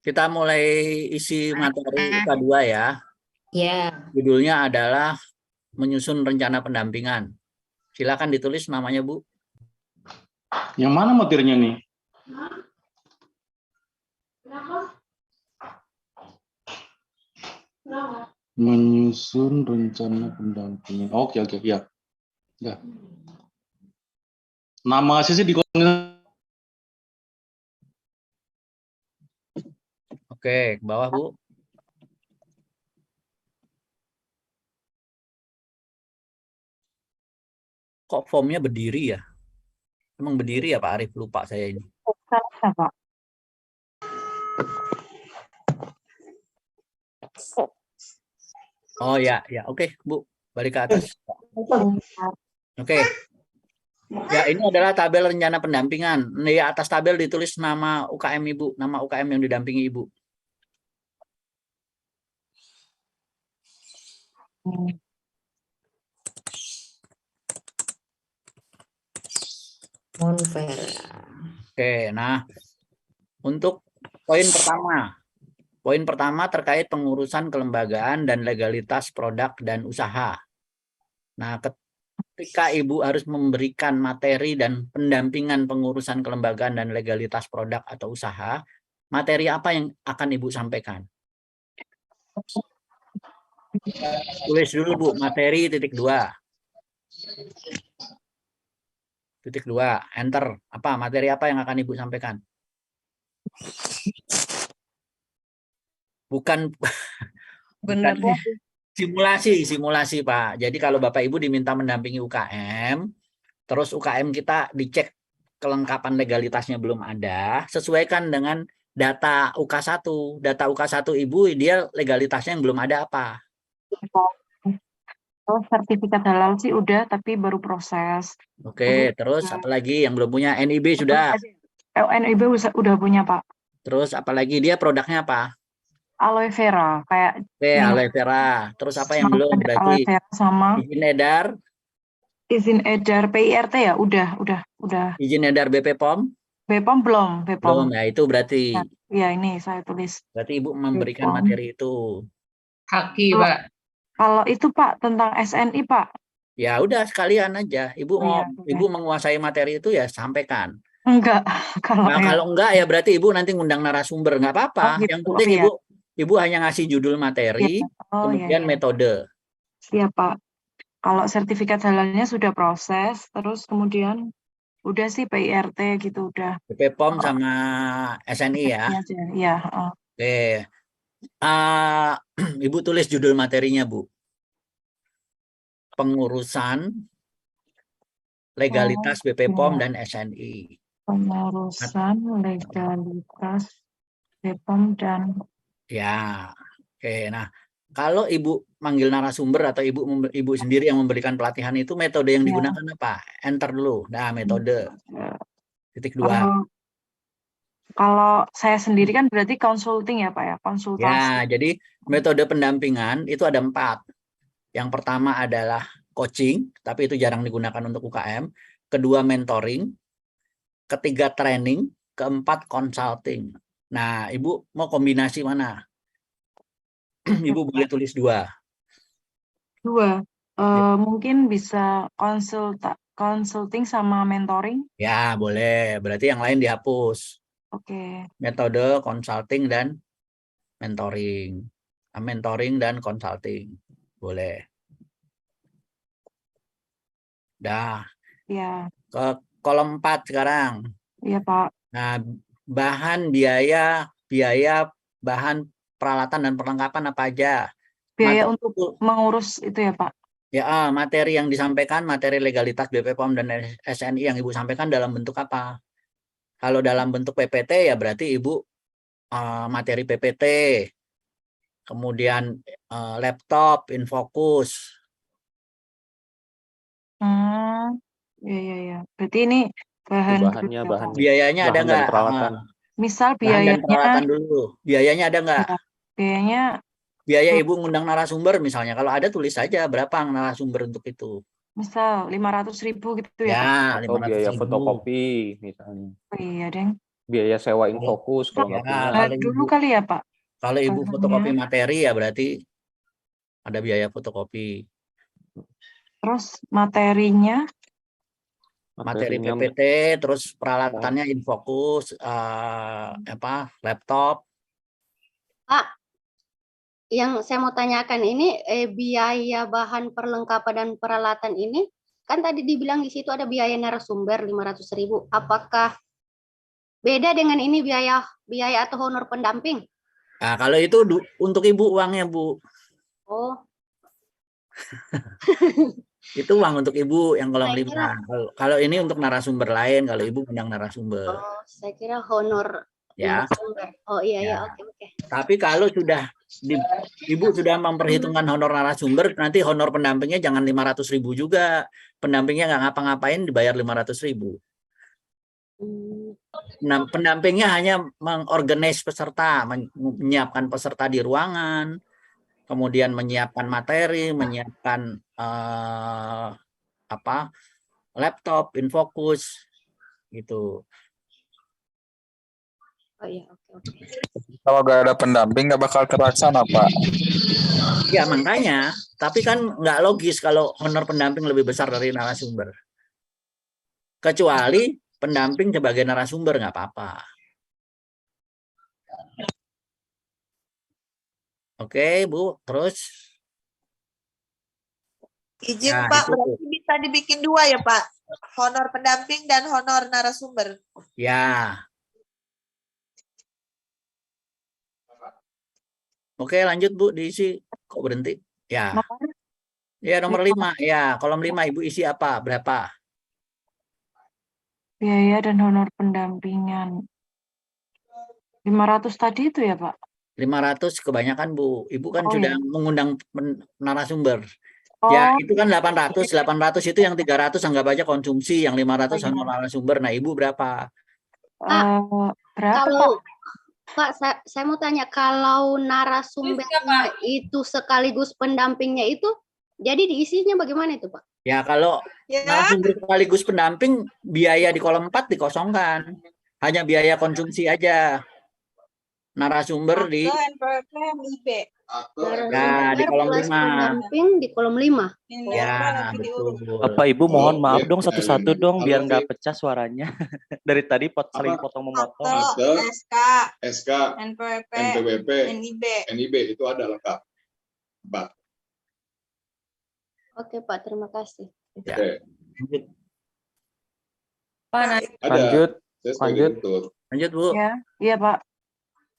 Kita mulai isi materi UK2 ya. Ya, Judulnya adalah menyusun rencana pendampingan. Silakan ditulis namanya, Bu. Yang mana materinya nih? Menyusun rencana pendampingan. Oke, ya. Ya. Nama sih di Oke, ke bawah, Bu. Kok formnya berdiri ya? Emang berdiri ya Pak Arif? Lupa saya ini. salah Pak. Oh ya, ya. Oke, Bu. Balik ke atas. Oke. Ya, ini adalah tabel rencana pendampingan. Di atas tabel ditulis nama UKM Ibu, nama UKM yang didampingi Ibu. Monvera. Oke, nah untuk poin pertama terkait pengurusan kelembagaan dan legalitas produk dan usaha. Nah, ketika Ibu harus memberikan materi dan pendampingan pengurusan kelembagaan dan legalitas produk atau usaha, materi apa yang akan Ibu sampaikan? Tulis dulu Bu, materi titik 2. Titik 2, enter. Apa materi apa yang akan Ibu sampaikan? Bukan Benar bukan simulasi Pak. Jadi kalau Bapak Ibu diminta mendampingi UKM, terus UKM kita dicek kelengkapan legalitasnya belum ada, sesuaikan dengan data UK1. Data UK1 Ibu dia legalitasnya yang belum ada apa? Oh, sertifikat halal sih udah, tapi baru proses. Oke, terus apalagi yang belum punya? NIB sudah. NIB udah punya, Pak. Terus apalagi dia produknya apa? Aloe vera, kayak Oke, aloe vera. Terus apa yang belum? aloe Berarti vera sama izin edar izin edar PIRT ya, udah. izin edar BP POM? BPOM belum, Belum, BPOM. ya itu berarti. Ya, ini saya tulis. Berarti Ibu memberikan BPOM. materi itu. Haki, Pak. Kalau itu Pak tentang SNI Pak. Ya udah sekalian aja. Ibu mau Iya, Ibu menguasai materi itu ya sampaikan. enggak. Nah, kalau enggak ya berarti Ibu nanti ngundang narasumber, nggak apa-apa. Gitu, Yang penting iya. Ibu hanya ngasih judul materi, kemudian iya. metode. Iya Pak. Kalau sertifikat halalnya sudah proses, terus kemudian udah sih PIRT gitu udah. BP POM sama SNI ya. Iya. Oke. Ibu tulis judul materinya, Bu. Pengurusan legalitas BP POM dan SNI. Pengurusan legalitas BPOM dan Ya. Oke. Nah, kalau Ibu manggil narasumber atau Ibu sendiri yang memberikan pelatihan itu, metode yang digunakan apa? Enter dulu. Nah, metode. Titik 2. Kalau saya sendiri kan berarti consulting ya Pak ya, konsultasi. Ya, jadi metode pendampingan itu ada 4. Yang pertama adalah coaching, tapi itu jarang digunakan untuk UKM. Kedua mentoring. Ketiga training. Keempat consulting. Nah, Ibu mau kombinasi mana? Ibu boleh tulis 2. 2. Mungkin bisa consulting sama mentoring. Ya, boleh. Berarti yang lain dihapus. Oke. Metode consulting dan mentoring. Mentoring dan consulting. Boleh. Dah. Ya. Ke kolom 4 sekarang. Iya, Pak. Nah, bahan bahan peralatan dan perlengkapan apa aja? Biaya untuk mengurus itu ya, Pak? Ya, materi yang disampaikan, materi legalitas BP POM dan SNI yang Ibu sampaikan dalam bentuk apa? Kalau dalam bentuk PPT ya berarti Ibu materi PPT, kemudian laptop, infocus. Iya. Berarti ini bahannya biayanya ada nggak? Misal biayanya peralatan dulu. Biayanya ada nggak? Biaya Ibu ngundang narasumber misalnya. Kalau ada tulis saja berapa narasumber untuk itu. Misal 500.000 gitu ya, Pak? Ya, atau biaya fotokopi misalnya. Iya, Deng. biaya sewa Infokus kalau nggak Ya, punya. kalau Dulu ibu, kali ya Pak. kalau ibu Bahannya. fotokopi materi ya berarti ada biaya fotokopi. Terus materinya Materi Materinya PPT, terus peralatannya Infokus, laptop. Pak, yang saya mau tanyakan ini biaya bahan perlengkapan dan peralatan ini kan tadi dibilang di situ ada biaya narasumber 500.000. Apakah beda dengan ini biaya atau honor pendamping? Nah, kalau itu untuk ibu uangnya Bu, Oh, itu uang untuk ibu yang kolom Saya 5. Kalau ini untuk narasumber lain, kalau ibu undang narasumber. oh, saya kira honor Ya. narasumber. Oh iya Ya. ya, oke. Tapi kalau sudah ibu sudah memperhitungkan honor narasumber, nanti honor pendampingnya jangan 500.000 juga. Pendampingnya nggak ngapa-ngapain dibayar 500.000. Nah, pendampingnya hanya mengorganize peserta, menyiapkan peserta di ruangan, kemudian menyiapkan materi, menyiapkan laptop, Infokus, gitu. Oh iya, oke. Kalau nggak ada pendamping nggak bakal terlaksana, Pak. Ya makanya, tapi kan nggak logis kalau honor pendamping lebih besar dari narasumber. Kecuali pendamping sebagai narasumber nggak apa-apa. Oke, Bu. Terus? Izin Nah, Pak, itu. berarti bisa dibikin 2 ya Pak? Honor pendamping dan honor narasumber. Ya. Oke, lanjut Bu, diisi. Kok berhenti? Ya. nomor Ya, nomor 5. Ya, kolom 5 Ibu isi apa? Berapa? biaya dan honor pendampingan 500 tadi itu ya Pak? 500 kebanyakan Bu. Ibu kan Oh, sudah iya. mengundang narasumber. Oh, Ya, itu kan 800. 800 itu yang 300 anggap aja konsumsi, yang 500 iya. honor narasumber. Nah, Ibu berapa? Berapa Kalau Pak? Pak, saya mau tanya, kalau narasumbernya itu sekaligus pendampingnya itu, jadi diisinya bagaimana itu Pak? Ya, kalau Ya, narasumber sekaligus pendamping, biaya di kolom 4 dikosongkan. Hanya biaya konsumsi aja. Narasumber di NPWP, MIB. Ya, di kolom plus 5. pendamping di kolom 5. Ya, betul. Bapak Ibu mohon maaf iya, dong satu-satu dong biar Halo, nggak Fit. pecah suaranya. Dari tadi saling Apa? potong-memotong. Foto, SK, SK, NPWP, NPWP, NIB. NIB itu ada lengkap. Pak. Oke Pak, terima kasih. Ya. Oke. Pak, Ada. Lanjut. Saya sebagai lanjut. direktur. Lanjut, Bu. Ya, iya Pak.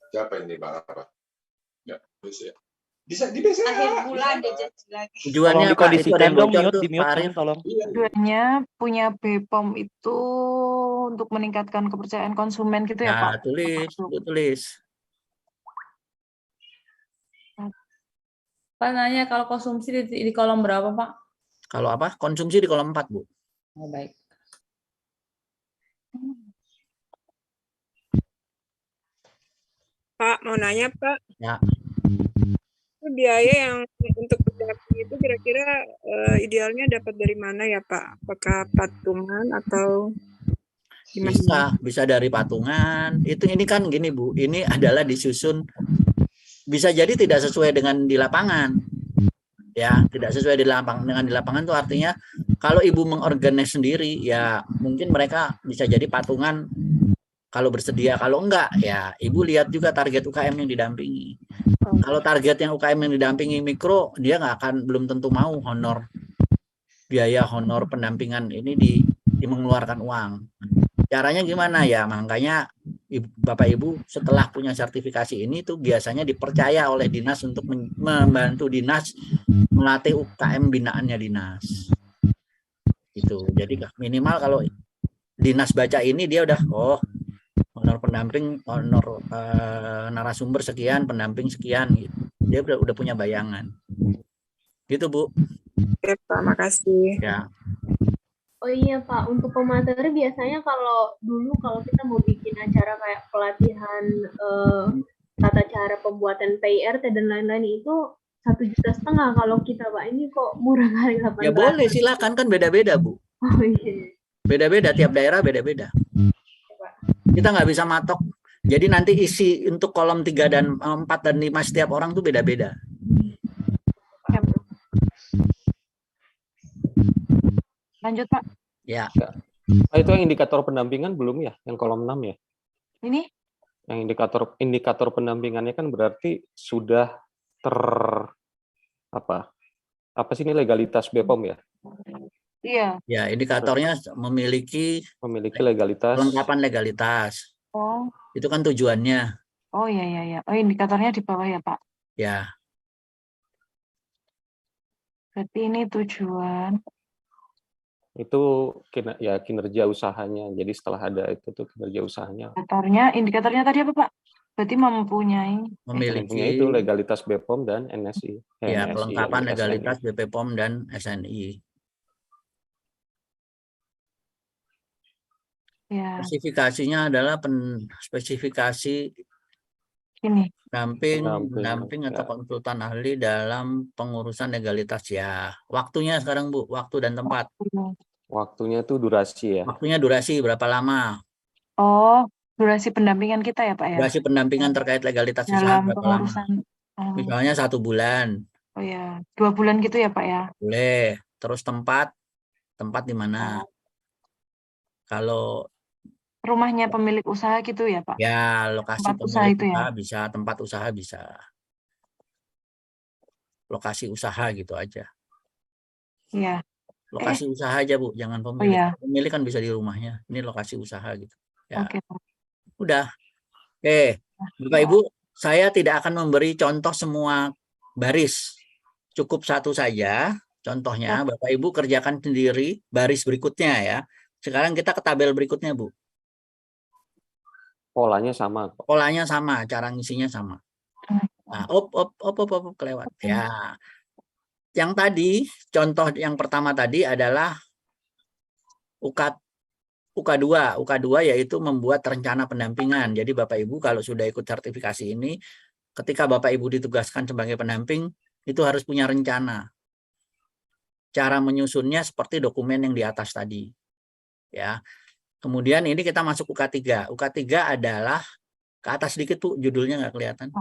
Siapa ini Bang apa? Ya, bisa. Bisa di BCA. Akhir bulan dia janji lagi. Tujuannya Tolong apa? Itu ada dikondisikan yang dong, bocor mute, tuh, di Pak mute Arif. tolong. Iya. Tujuannya punya BPOM itu untuk meningkatkan kepercayaan konsumen gitu ya Pak? Nah, tulis, Bu, tulis. Pak nanya kalau konsumsi di kolom berapa Pak? Kalau apa? Konsumsi di kolom 4, Bu. Oh, baik. Pak, mau nanya Pak. Ya. Itu biaya yang untuk pendamping itu kira-kira idealnya dapat dari mana ya Pak? Apakah patungan atau gimana? Bisa dari patungan. Ini kan gini Bu, ini adalah disusun bisa jadi tidak sesuai dengan di lapangan. Ya, tidak sesuai dengan di lapangan itu artinya kalau Ibu mengorganize sendiri ya mungkin mereka bisa jadi patungan kalau bersedia, kalau enggak ya Ibu lihat juga target UKM yang didampingi. Kalau target yang UKM yang didampingi mikro, dia nggak akan belum tentu mau biaya honor pendampingan ini di mengeluarkan uang. Caranya gimana ya? Makanya Bapak Ibu setelah punya sertifikasi ini tuh biasanya dipercaya oleh dinas untuk membantu dinas melatih UKM binaannya dinas. Gitu. Jadi minimal kalau dinas baca ini dia udah honor pendamping, honor narasumber sekian, pendamping sekian gitu. Dia udah punya bayangan. Gitu, Bu. Oke Pak, makasih. Ya. Oh iya Pak, untuk pemateri biasanya kalau kita mau bikin acara kayak pelatihan tata cara pembuatan PIRT dan lain-lain itu 1,5 juta kalau kita Pak. Ini kok murah kali 800. Ya boleh, silakan, kan beda-beda Bu. Oh iya. Beda-beda, tiap daerah beda-beda. Kita nggak bisa matok. Jadi nanti isi untuk kolom 3 dan 4 dan 5 setiap orang tuh beda-beda. Lanjut, Pak. Ya. Itu yang indikator pendampingan belum ya? Yang kolom 6 ya? Ini? Yang indikator pendampingannya kan berarti sudah apa sih ini legalitas BPOM ya? Iya. Ya, indikatornya memiliki legalitas. Kelengkapan legalitas. Oh. Itu kan tujuannya. Oh iya. Oh, indikatornya di bawah ya, Pak. Ya. Berarti ini tujuan. Itu kinerja usahanya. Jadi setelah ada itu tuh kinerja usahanya. Indikatornya tadi apa, Pak? Berarti mempunyai itu legalitas BPOM dan NSI. Ya, NSI, kelengkapan SNI. legalitas BPOM dan SNI. Ya. Spesifikasinya adalah spesifikasi Ini. pendamping atau konsultan ahli dalam pengurusan legalitas ya. Waktunya sekarang Bu, waktu dan tempat. Waktunya itu durasi ya. Waktunya durasi berapa lama? Oh, durasi pendampingan kita ya, Pak ya? Durasi pendampingan terkait legalitas usaha Dalam berapa lama? pengurusan. Misalnya 1 bulan. Oh ya, 2 bulan gitu ya, Pak ya? Boleh. Terus tempat di mana? Kalau rumahnya pemilik usaha gitu ya, Pak? Ya, lokasi tempat usaha pemilik itu ya? bisa, tempat usaha bisa. Lokasi usaha gitu aja. Iya. Lokasi usaha aja, Bu, jangan pemilik. iya. Pemilik kan bisa di rumahnya. Ini lokasi usaha gitu. Ya. Oke. Udah. Oke, Bapak Ibu, saya tidak akan memberi contoh semua baris. Cukup satu saja. Contohnya, Bapak Ibu kerjakan sendiri baris berikutnya ya. Sekarang kita ke tabel berikutnya, Bu. Polanya sama. Polanya sama, cara ngisinya sama. Nah, kelewat. Ya. Yang tadi, contoh yang pertama tadi adalah UK2. UK2 yaitu membuat rencana pendampingan. Jadi Bapak Ibu kalau sudah ikut sertifikasi ini, ketika Bapak Ibu ditugaskan sebagai pendamping, itu harus punya rencana. Cara menyusunnya seperti dokumen yang di atas tadi. Ya. Kemudian ini kita masuk UK3. UK3 adalah ke atas sedikit Bu, judulnya nggak kelihatan.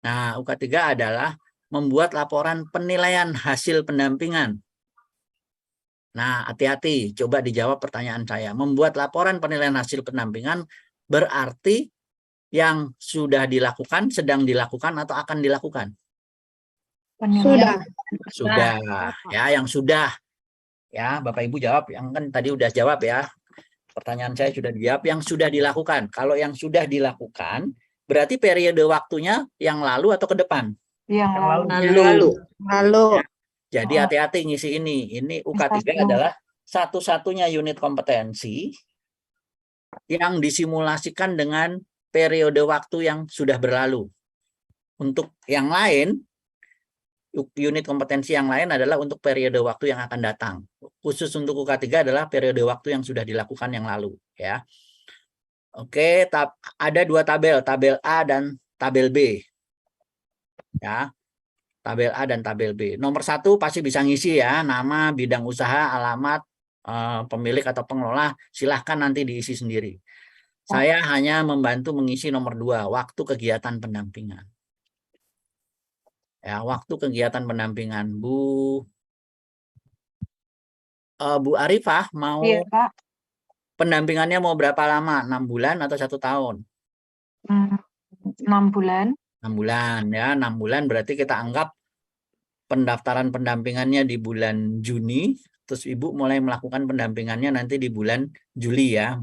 Nah, UK3 adalah membuat laporan penilaian hasil pendampingan. Nah, hati-hati, coba dijawab pertanyaan saya. Membuat laporan penilaian hasil pendampingan berarti yang sudah dilakukan, sedang dilakukan, atau akan dilakukan? Sudah. Ya, yang sudah. Ya, Bapak Ibu jawab. Yang kan tadi udah jawab ya. Pertanyaan saya sudah dijawab. Yang sudah dilakukan. Kalau yang sudah dilakukan, berarti periode waktunya yang lalu atau ke depan? Yang lalu. Ya. Jadi hati-hati ngisi ini. Ini UK3 adalah satu-satunya unit kompetensi yang disimulasikan dengan periode waktu yang sudah berlalu. Untuk yang lain, unit kompetensi yang lain adalah untuk periode waktu yang akan datang. Khusus untuk UK3 adalah periode waktu yang sudah dilakukan yang lalu. Ya. Oke, ada 2 tabel, tabel A dan tabel B. Ya. Tabel A dan tabel B. Nomor 1 pasti bisa ngisi ya, nama, bidang usaha, alamat, pemilik atau pengelola, silahkan nanti diisi sendiri. Saya hanya membantu mengisi nomor 2, waktu kegiatan pendampingan. Ya, waktu kegiatan pendampingan. Bu Arifah mau pendampingannya mau berapa lama? 6 bulan atau 1 tahun? 6 bulan. 6 bulan ya, 6 bulan berarti kita anggap pendaftaran pendampingannya di bulan Juni, terus Ibu mulai melakukan pendampingannya nanti di bulan Juli ya.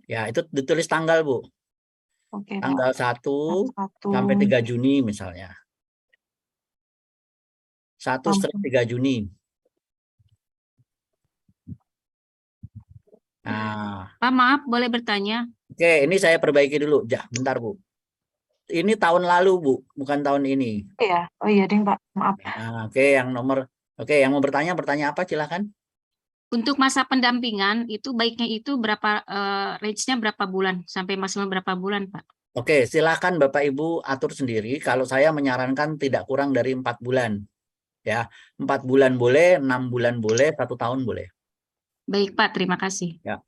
Ya, itu ditulis tanggal, Bu. Oke, tanggal 1 sampai 3 Juni misalnya. 1/3 Juni. Nah. Pak, maaf, boleh bertanya? Oke, ini saya perbaiki dulu. Bentar, Bu. Ini tahun lalu, Bu, bukan tahun ini. Iya. Oh iya, Ding, Pak. Maaf. Nah, yang mau bertanya apa? Silakan. Untuk masa pendampingan itu baiknya itu berapa range-nya berapa bulan sampai maksimal berapa bulan, Pak? Oke, silakan Bapak Ibu atur sendiri. Kalau saya menyarankan tidak kurang dari 4 bulan. Ya, 4 bulan boleh, 6 bulan boleh, 1 tahun boleh. Baik, Pak. Terima kasih. Ya.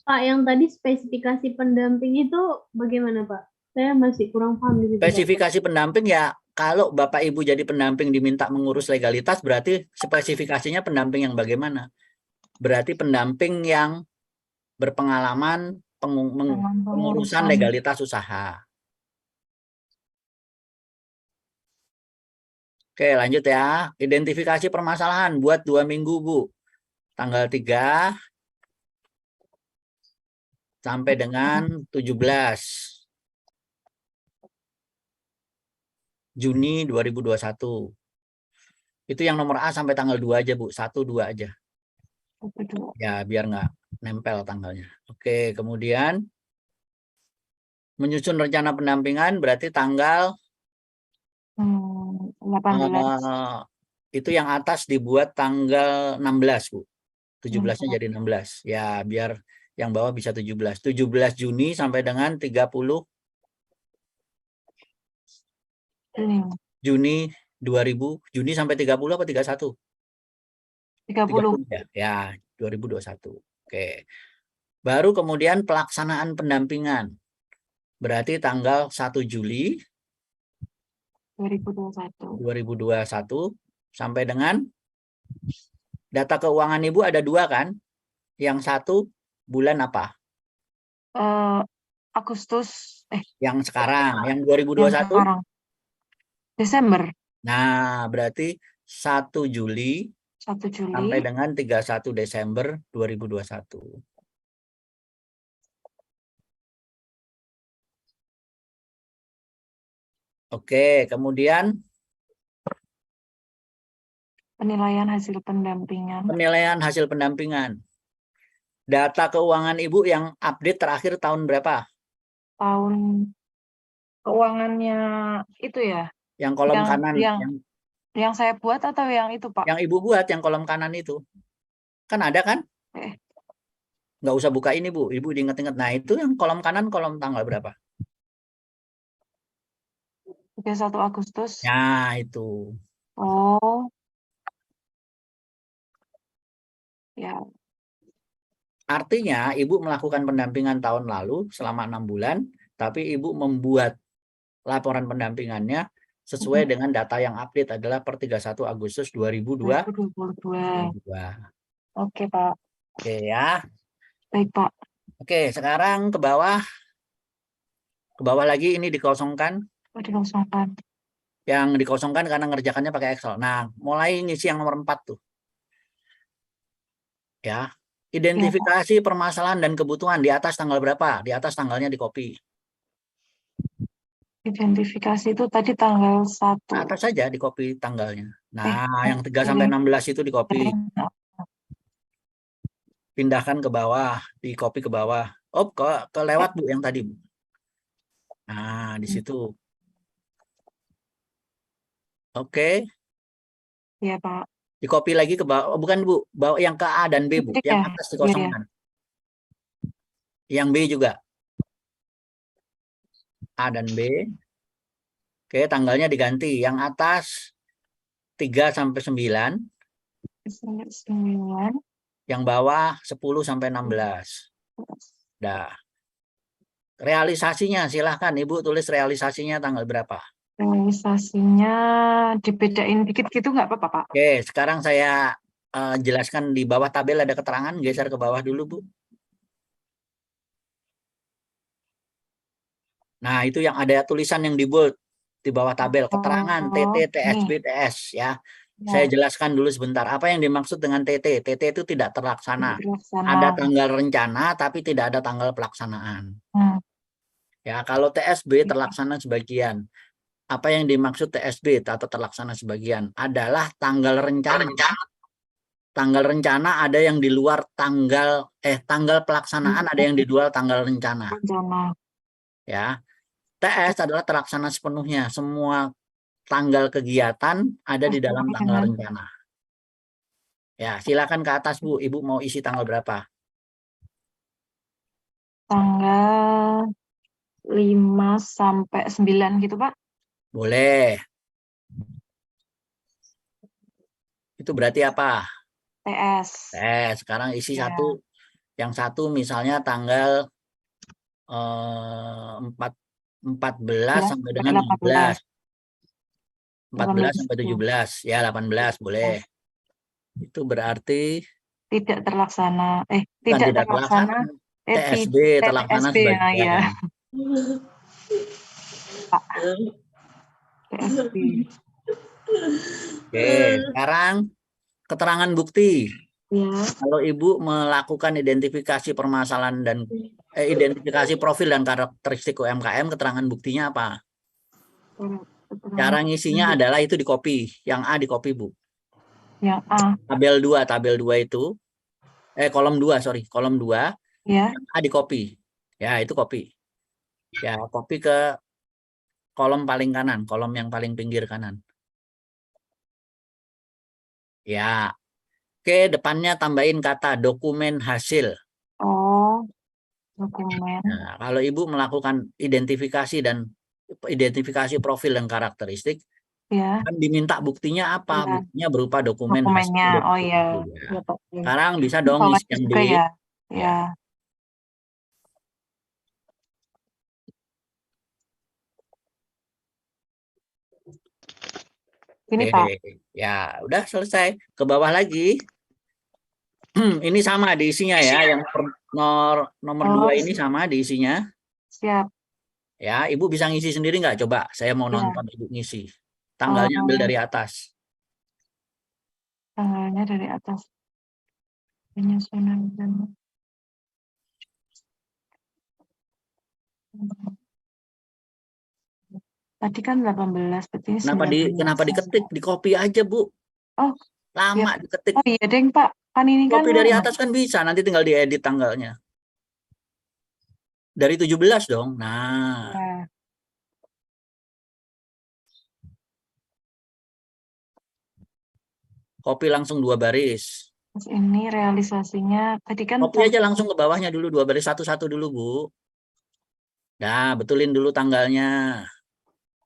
Pak, yang tadi spesifikasi pendamping itu bagaimana, Pak? Saya masih kurang paham di situ, Pak. Spesifikasi pendamping ya, kalau Bapak Ibu jadi pendamping diminta mengurus legalitas, berarti spesifikasinya pendamping yang bagaimana? Berarti pendamping yang berpengalaman pengurusan pengurusan. legalitas usaha. Oke, lanjut ya. Identifikasi permasalahan buat 2 minggu, Bu. Tanggal 3 sampai dengan 17 Juni 2021. Itu yang nomor A sampai tanggal 2 aja, Bu. 1, 2 aja. Ya, biar nggak nempel tanggalnya. Oke, kemudian menyusun rencana pendampingan berarti tanggal 18. Itu yang atas dibuat tanggal 16, Bu. 17-nya jadi 16. Ya, biar yang bawah bisa 17. 17 Juni sampai dengan 30 Juni 2000. Juni sampai 30 apa 31? 30. Ya, 2021. Oke. Baru kemudian pelaksanaan pendampingan. Berarti tanggal 1 Juli 2021 sampai dengan data keuangan Ibu ada 2 kan? Yang 1 bulan apa? Agustus. Yang sekarang, yang 2021? Sekarang. Desember. Nah, berarti 1 Juli 1 Juli sampai dengan 31 Desember 2021. Oke, kemudian penilaian hasil pendampingan. penilaian hasil pendampingan. Data keuangan Ibu yang update terakhir tahun berapa? Tahun keuangannya itu ya? Yang kolom kanan. Yang saya buat atau yang itu, Pak? Yang Ibu buat, yang kolom kanan itu. Kan ada kan? Nggak usah buka ini, Bu. Ibu diinget-inget. Nah, itu yang kolom kanan, kolom tanggal berapa? 31 Agustus. Nah, itu. Oh. Ya. Artinya, Ibu melakukan pendampingan tahun lalu selama 6 bulan, tapi Ibu membuat laporan pendampingannya sesuai dengan data yang update adalah per 31 Agustus 2022. Oke, Pak. Oke ya. Baik, Pak. Oke, sekarang ke bawah. Ke bawah lagi ini dikosongkan. Dikosongkan. Yang dikosongkan karena ngerjakannya pakai Excel. Nah, mulai ngisi yang nomor 4 tuh. Ya. Identifikasi permasalahan dan kebutuhan di atas tanggal berapa? Di atas tanggalnya di copy. Identifikasi itu tadi tanggal 1. Atas saja di copy tanggalnya. Nah, yang 3 sampai 16 itu di copy. Pindahkan ke bawah, di copy ke bawah. Oh, ke lewat, Bu, yang tadi, Bu. Nah, di situ. Oke. Iya, Pak. Di copy lagi ke bawah. Oh, bukan, Bu. Bawa yang ke A dan B, Bu. Yang atas dikosongkan. Yang B juga. A dan B. Oke, tanggalnya diganti. Yang atas 3 sampai 9. 9. Yang bawah 10 sampai 16. Dah. Realisasinya silahkan Ibu tulis realisasinya tanggal berapa. Realisasinya dibedain dikit gitu nggak apa-apa, Pak? Oke, sekarang saya jelaskan di bawah tabel ada keterangan. Geser ke bawah dulu, Bu. Nah, itu yang ada tulisan yang di bold di bawah tabel. Keterangan TT, TSB, TS ya. Saya jelaskan dulu sebentar. Apa yang dimaksud dengan TT? TT itu tidak terlaksana. Ada tanggal rencana, tapi tidak ada tanggal pelaksanaan. Ya, kalau TSB terlaksana sebagian. Apa yang dimaksud TSB atau terlaksana sebagian? Adalah tanggal rencana. Tanggal rencana ada yang di luar tanggal pelaksanaan, ada yang di luar tanggal rencana. Ya. TS adalah terlaksana sepenuhnya. Semua tanggal kegiatan ada di dalam tanggal rencana. Ya, silakan ke atas, Bu. Ibu mau isi tanggal berapa? Tanggal 5 sampai 9 gitu, Pak. Boleh. Itu berarti apa? TS. TS. Sekarang isi satu. Yang satu misalnya tanggal 14 sampai dengan 17. 14 sampai 17, ya 18 boleh. Itu berarti Tidak terlaksana. bukan Tidak tidak terlaksana. TSB terlaksana TSB, ya. sebagian. Pak. TSB. Oke, sekarang keterangan bukti. Ya. Kalau Ibu melakukan identifikasi permasalahan dan identifikasi profil dan karakteristik UMKM, keterangan buktinya apa? Cara ngisinya adalah itu di copy. Yang A di copy, Bu. Yang A. Tabel 2 itu kolom 2, sorry, kolom 2. Ya. Yang A di copy. Ya, itu copy. Ya, copy ke kolom paling kanan, kolom yang paling pinggir kanan. Ya. Oke, depannya tambahin kata dokumen hasil. Oh, dokumen. Nah, kalau Ibu melakukan identifikasi profil dan karakteristik, Ya. kan diminta buktinya apa? Ya. Buktinya berupa dokumen Dokumennya. hasil. Oh iya. Ya. Sekarang bisa dong Bawahnya isi yang juga D. ya. Ya. Ini Pak. Ya, udah selesai. Ke bawah lagi. Ini sama diisinya ya. Yang nomor 2 ini sama diisinya. Siap. Ya, Ibu bisa ngisi sendiri nggak? Coba, saya mau nonton Ibu ngisi. Tanggalnya ambil dari atas. Tanggalnya dari atas. Penyusunan dan tadi kan 18, berarti ini 19. Kenapa diketik? Di copy aja, Bu. Oh, lama ya. diketik. Oh iya, Deng, Pak. Kan ini kan Copy dari atas kan bisa, nanti tinggal diedit tanggalnya. Dari 17 dong. Nah. Ya. Copy langsung 2 baris. Terus ini realisasinya tadi kan Copy aja langsung ke bawahnya dulu 2 baris satu-satu dulu, Bu. Nah, betulin dulu tanggalnya.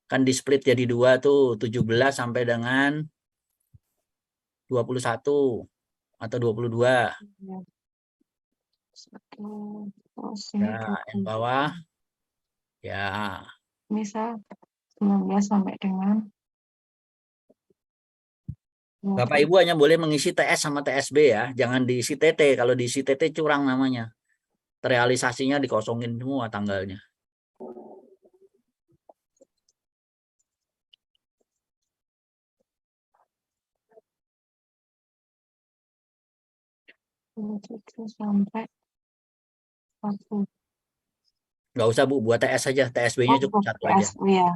Kan di split jadi 2 tuh, 17 sampai dengan 21 atau 22. Ya. Terus Ya, yang bawah. Ya. Misal 19 sampai dengan Bapak Ibu hanya boleh mengisi TS sama TSB ya, jangan diisi TT. Kalau diisi TT curang namanya. Realisasinya dikosongin semua tanggalnya. sampai 1. Nggak usah Bu, buat TS saja. TSB-nya cukup 1 aja. Ya.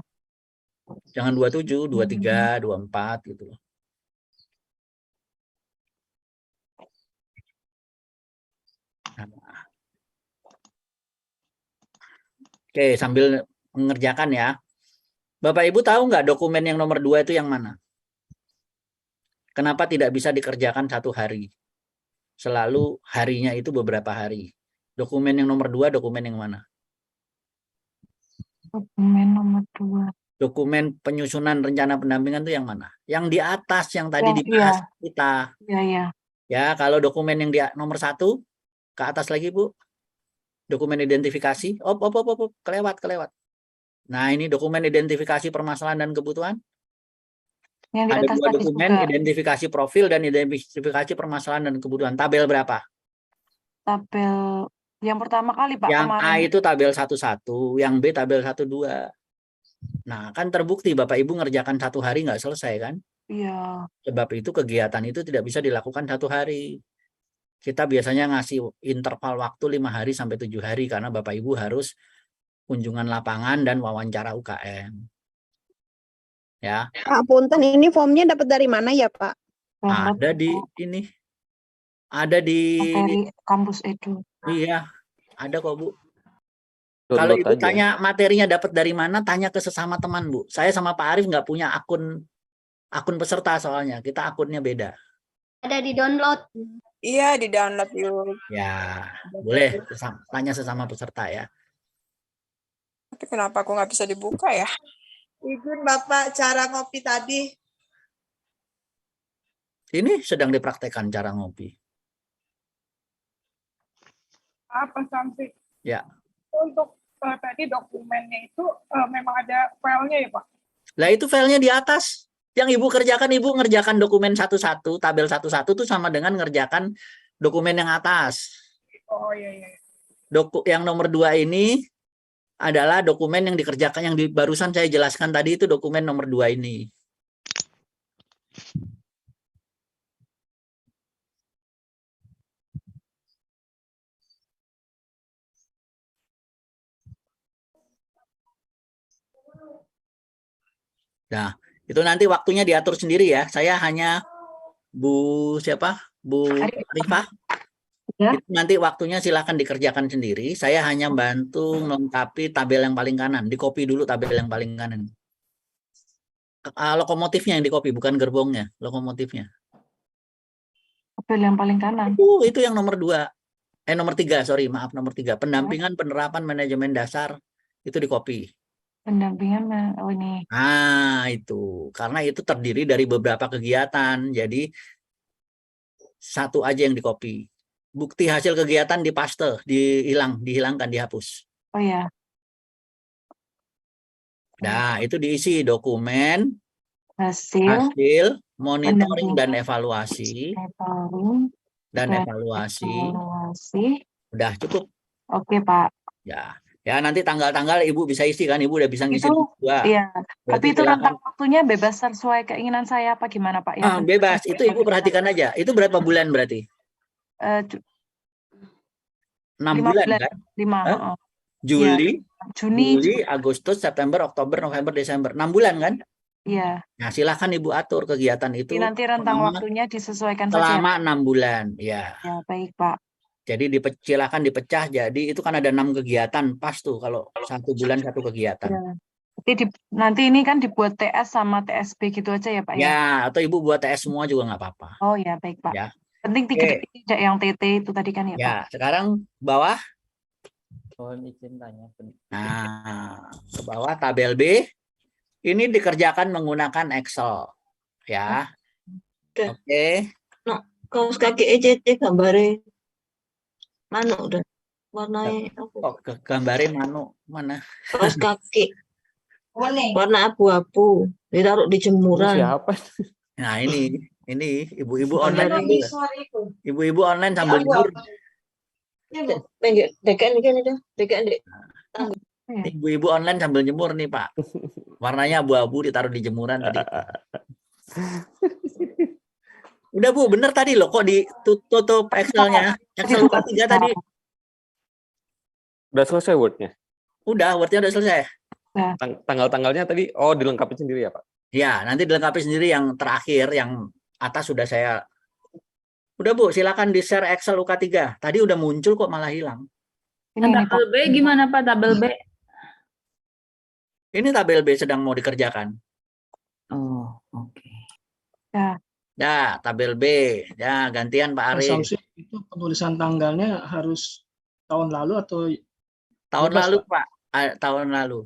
Jangan 27, 23, 24 gitu loh. Nah. Oke, sambil mengerjakan ya. Bapak Ibu tahu nggak dokumen yang nomor 2 itu yang mana? Kenapa tidak bisa dikerjakan 1 hari? Selalu harinya itu beberapa hari. Dokumen yang nomor 2, dokumen yang mana? Dokumen nomor 2. Dokumen penyusunan rencana pendampingan itu yang mana? Yang di atas, yang tadi dibahas kita. Iya. Ya, kalau dokumen yang di nomor 1, ke atas lagi, Bu. Dokumen identifikasi. Kelewat. Nah, ini dokumen identifikasi permasalahan dan kebutuhan. Yang di ada atas 2 dokumen, juga. Identifikasi profil dan identifikasi permasalahan dan kebutuhan. Tabel berapa? Tabel yang pertama kali, Pak. Yang kemarin. A itu tabel 11, yang B tabel 12. Nah, kan terbukti Bapak Ibu ngerjakan 1 hari nggak selesai kan? Iya. Sebab itu kegiatan itu tidak bisa dilakukan 1 hari. Kita biasanya ngasih interval waktu 5 hari sampai 7 hari karena Bapak Ibu harus kunjungan lapangan dan wawancara UKM. Ya. Pak Punten, ini formnya dapat dari mana ya, Pak? Ada di ini. Ada di materi kampus Edu. Iya, ada kok, Bu. Kalau Ibu tanya materinya dapat dari mana, tanya ke sesama teman, Bu. Saya sama Pak Arif nggak punya akun peserta soalnya. Kita akunnya beda. Ada di download. Iya, di download yuk. Ya, boleh tanya sesama peserta ya. Tapi kenapa aku nggak bisa dibuka ya? Izin Bapak, cara ngopi tadi. Ini sedang dipraktekkan cara ngopi. Pak Samsi. Ya. Untuk tadi dokumennya itu memang ada filenya ya Pak? Lah itu filenya di atas. Yang Ibu kerjakan, Ibu ngerjakan dokumen satu-satu, tabel satu-satu itu sama dengan ngerjakan dokumen yang atas. Oh iya iya. Yang nomor 2 ini adalah dokumen yang dikerjakan, yang barusan saya jelaskan tadi itu dokumen nomor 2 ini. Nah, itu nanti waktunya diatur sendiri ya. Saya hanya Bu Arifah. Ya. Itu nanti waktunya silakan dikerjakan sendiri. Saya hanya bantu melengkapi tabel yang paling kanan. Dikopi dulu tabel yang paling kanan. Lokomotifnya yang dikopi, bukan gerbongnya. Lokomotifnya. Tabel yang paling kanan. Itu yang nomor 2. Nomor 3, sorry, maaf, nomor 3. Pendampingan penerapan manajemen dasar. Itu dikopi. Pendampingan, oh ini. Nah, itu. Karena itu terdiri dari beberapa kegiatan. Jadi, satu aja yang dikopi. Bukti hasil kegiatan dipaste, dihilangkan, dihapus. Oh ya. Nah, itu diisi dokumen, Hasil, monitoring dan evaluasi. Evaluasi. Udah cukup. Oke, Pak. Ya nanti tanggal-tanggal Ibu bisa isi kan, Ibu udah bisa ngisi Itu, dua. iya. Tapi itu silakan. rentang waktunya bebas sesuai keinginan saya apa gimana Pak? Bebas, itu Ibu perhatikan aja. Itu berapa bulan berarti? 6 bulan kan? 5. Juli, ya. Juni, Agustus, September, Oktober, November, Desember. 6 bulan kan? Iya. Nah, silakan Ibu atur kegiatan itu. Jadi nanti rentang waktunya disesuaikan selama saja. 6 bulan, ya. Ya, baik Pak. Jadi silakan dipecah. Jadi itu kan ada 6 kegiatan, pas tuh kalau 1 bulan 1 kegiatan. Ya. Nanti ini kan dibuat TS sama TSB gitu aja ya Pak ya? Ya, atau Ibu buat TS semua juga nggak apa-apa. Oh ya, baik Pak. Ya. Penting tidak yang TT itu tadi kan ya Pak? Ya, sekarang bawah. Mohon izin tanya. Nah, ke bawah tabel B. Ini dikerjakan menggunakan Excel. Ya. Oke. Nah, kaos kaki ECC gambare manuk udah warnanya Gambarnya manuk mana? kaos kaki warna abu-abu ditaruh di jemuran. Siapa? Nah ini ibu-ibu online. Ibu-ibu online sambil jemur. Ibu-ibu online sambil jemur nih Pak. Warnanya abu-abu ditaruh di jemuran tadi. Udah Bu, bener tadi loh kok ditutup Excel-nya. Excel 3 tadi. Udah selesai Word-nya? Udah, Word-nya udah selesai. Tanggal-tanggalnya tadi, dilengkapi sendiri ya Pak? Ya, nanti dilengkapi sendiri yang terakhir, yang atas sudah saya. Udah Bu, silakan di-share Excel UK3. Tadi udah muncul kok malah hilang. Tabel B gimana Pak, tabel B? Ini tabel B sedang mau dikerjakan. Oh, oke. Ya, tabel B. Ya, gantian Pak Arif. Asumsi itu penulisan tanggalnya harus tahun lalu atau tahun bebas, lalu Pak? Tahun lalu.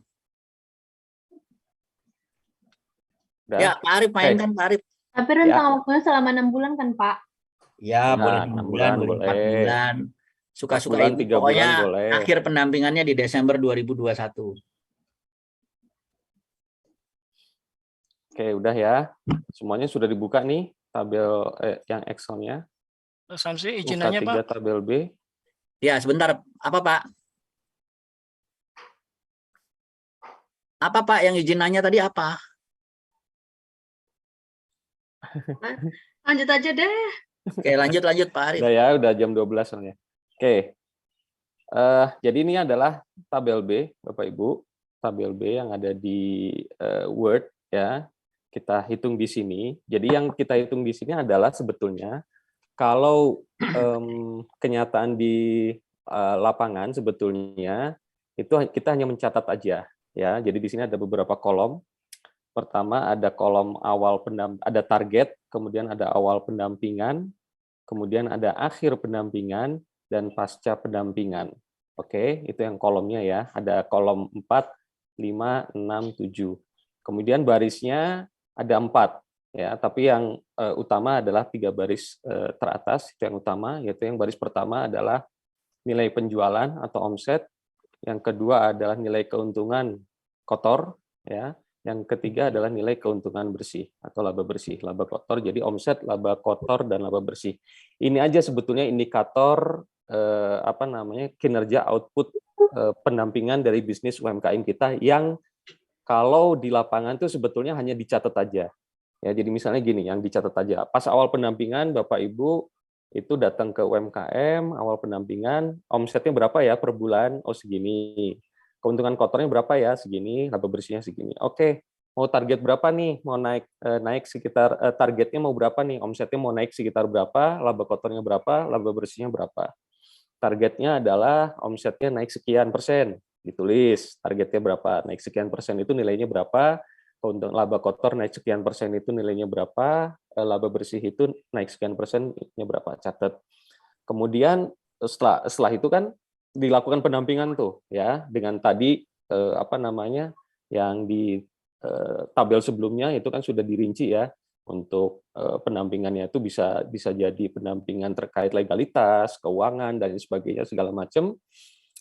Udah. Ya, Pak Arif mainkan Pak Arif. Tapi rentang waktunya selama 6 bulan kan Pak? Ya, boleh 6 bulan, boleh 4 bulan. Suka-suka Ibu. Pokoknya akhir pendampingannya di Desember 2021. Oke, udah ya. Semuanya sudah dibuka nih tabel yang Excel-nya. Samsi izinannya UK3 Pak. tabel B. Ya, sebentar. Apa Pak? Apa Pak yang izinannya tadi apa? Lanjut aja deh. Oke, lanjut Pak Arif. Udah ya, udah jam 12 soalnya. Oke. Jadi ini adalah tabel B, Bapak Ibu. Tabel B yang ada di Word ya. Kita hitung di sini. Jadi yang kita hitung di sini adalah sebetulnya kalau kenyataan di lapangan sebetulnya itu kita hanya mencatat aja ya. Jadi di sini ada beberapa kolom. Pertama ada kolom awal ada target, kemudian ada awal pendampingan, kemudian ada akhir pendampingan dan pasca pendampingan. Oke, itu yang kolomnya ya. Ada kolom 4, 5, 6, 7. Kemudian barisnya ada 4 ya, tapi yang utama adalah 3 baris teratas, itu yang utama, yaitu yang baris pertama adalah nilai penjualan atau omset, yang kedua adalah nilai keuntungan kotor, ya. Yang ketiga adalah nilai keuntungan bersih atau laba bersih, laba kotor. Jadi omset, laba kotor, dan laba bersih. Ini aja sebetulnya indikator kinerja output pendampingan dari bisnis UMKM kita yang kalau di lapangan tuh sebetulnya hanya dicatat aja. Ya, jadi misalnya gini, yang dicatat aja. Pas awal pendampingan Bapak Ibu itu datang ke UMKM, awal pendampingan, omsetnya berapa ya per bulan? Oh segini. Keuntungan kotornya berapa ya? Segini, laba bersihnya segini. Oke, mau target berapa nih? Mau naik sekitar targetnya mau berapa nih? Omsetnya mau naik sekitar berapa? Laba kotornya berapa? Laba bersihnya berapa? Targetnya adalah omsetnya naik sekian persen. Ditulis targetnya berapa? Naik sekian persen itu nilainya berapa? Keuntungan laba kotor naik sekian persen itu nilainya berapa? Laba bersih itu naik sekian persennya berapa? Catat. Kemudian setelah itu kan dilakukan pendampingan tuh ya dengan tadi yang di tabel sebelumnya itu kan sudah dirinci ya untuk pendampingannya itu bisa jadi pendampingan terkait legalitas, keuangan dan sebagainya segala macam.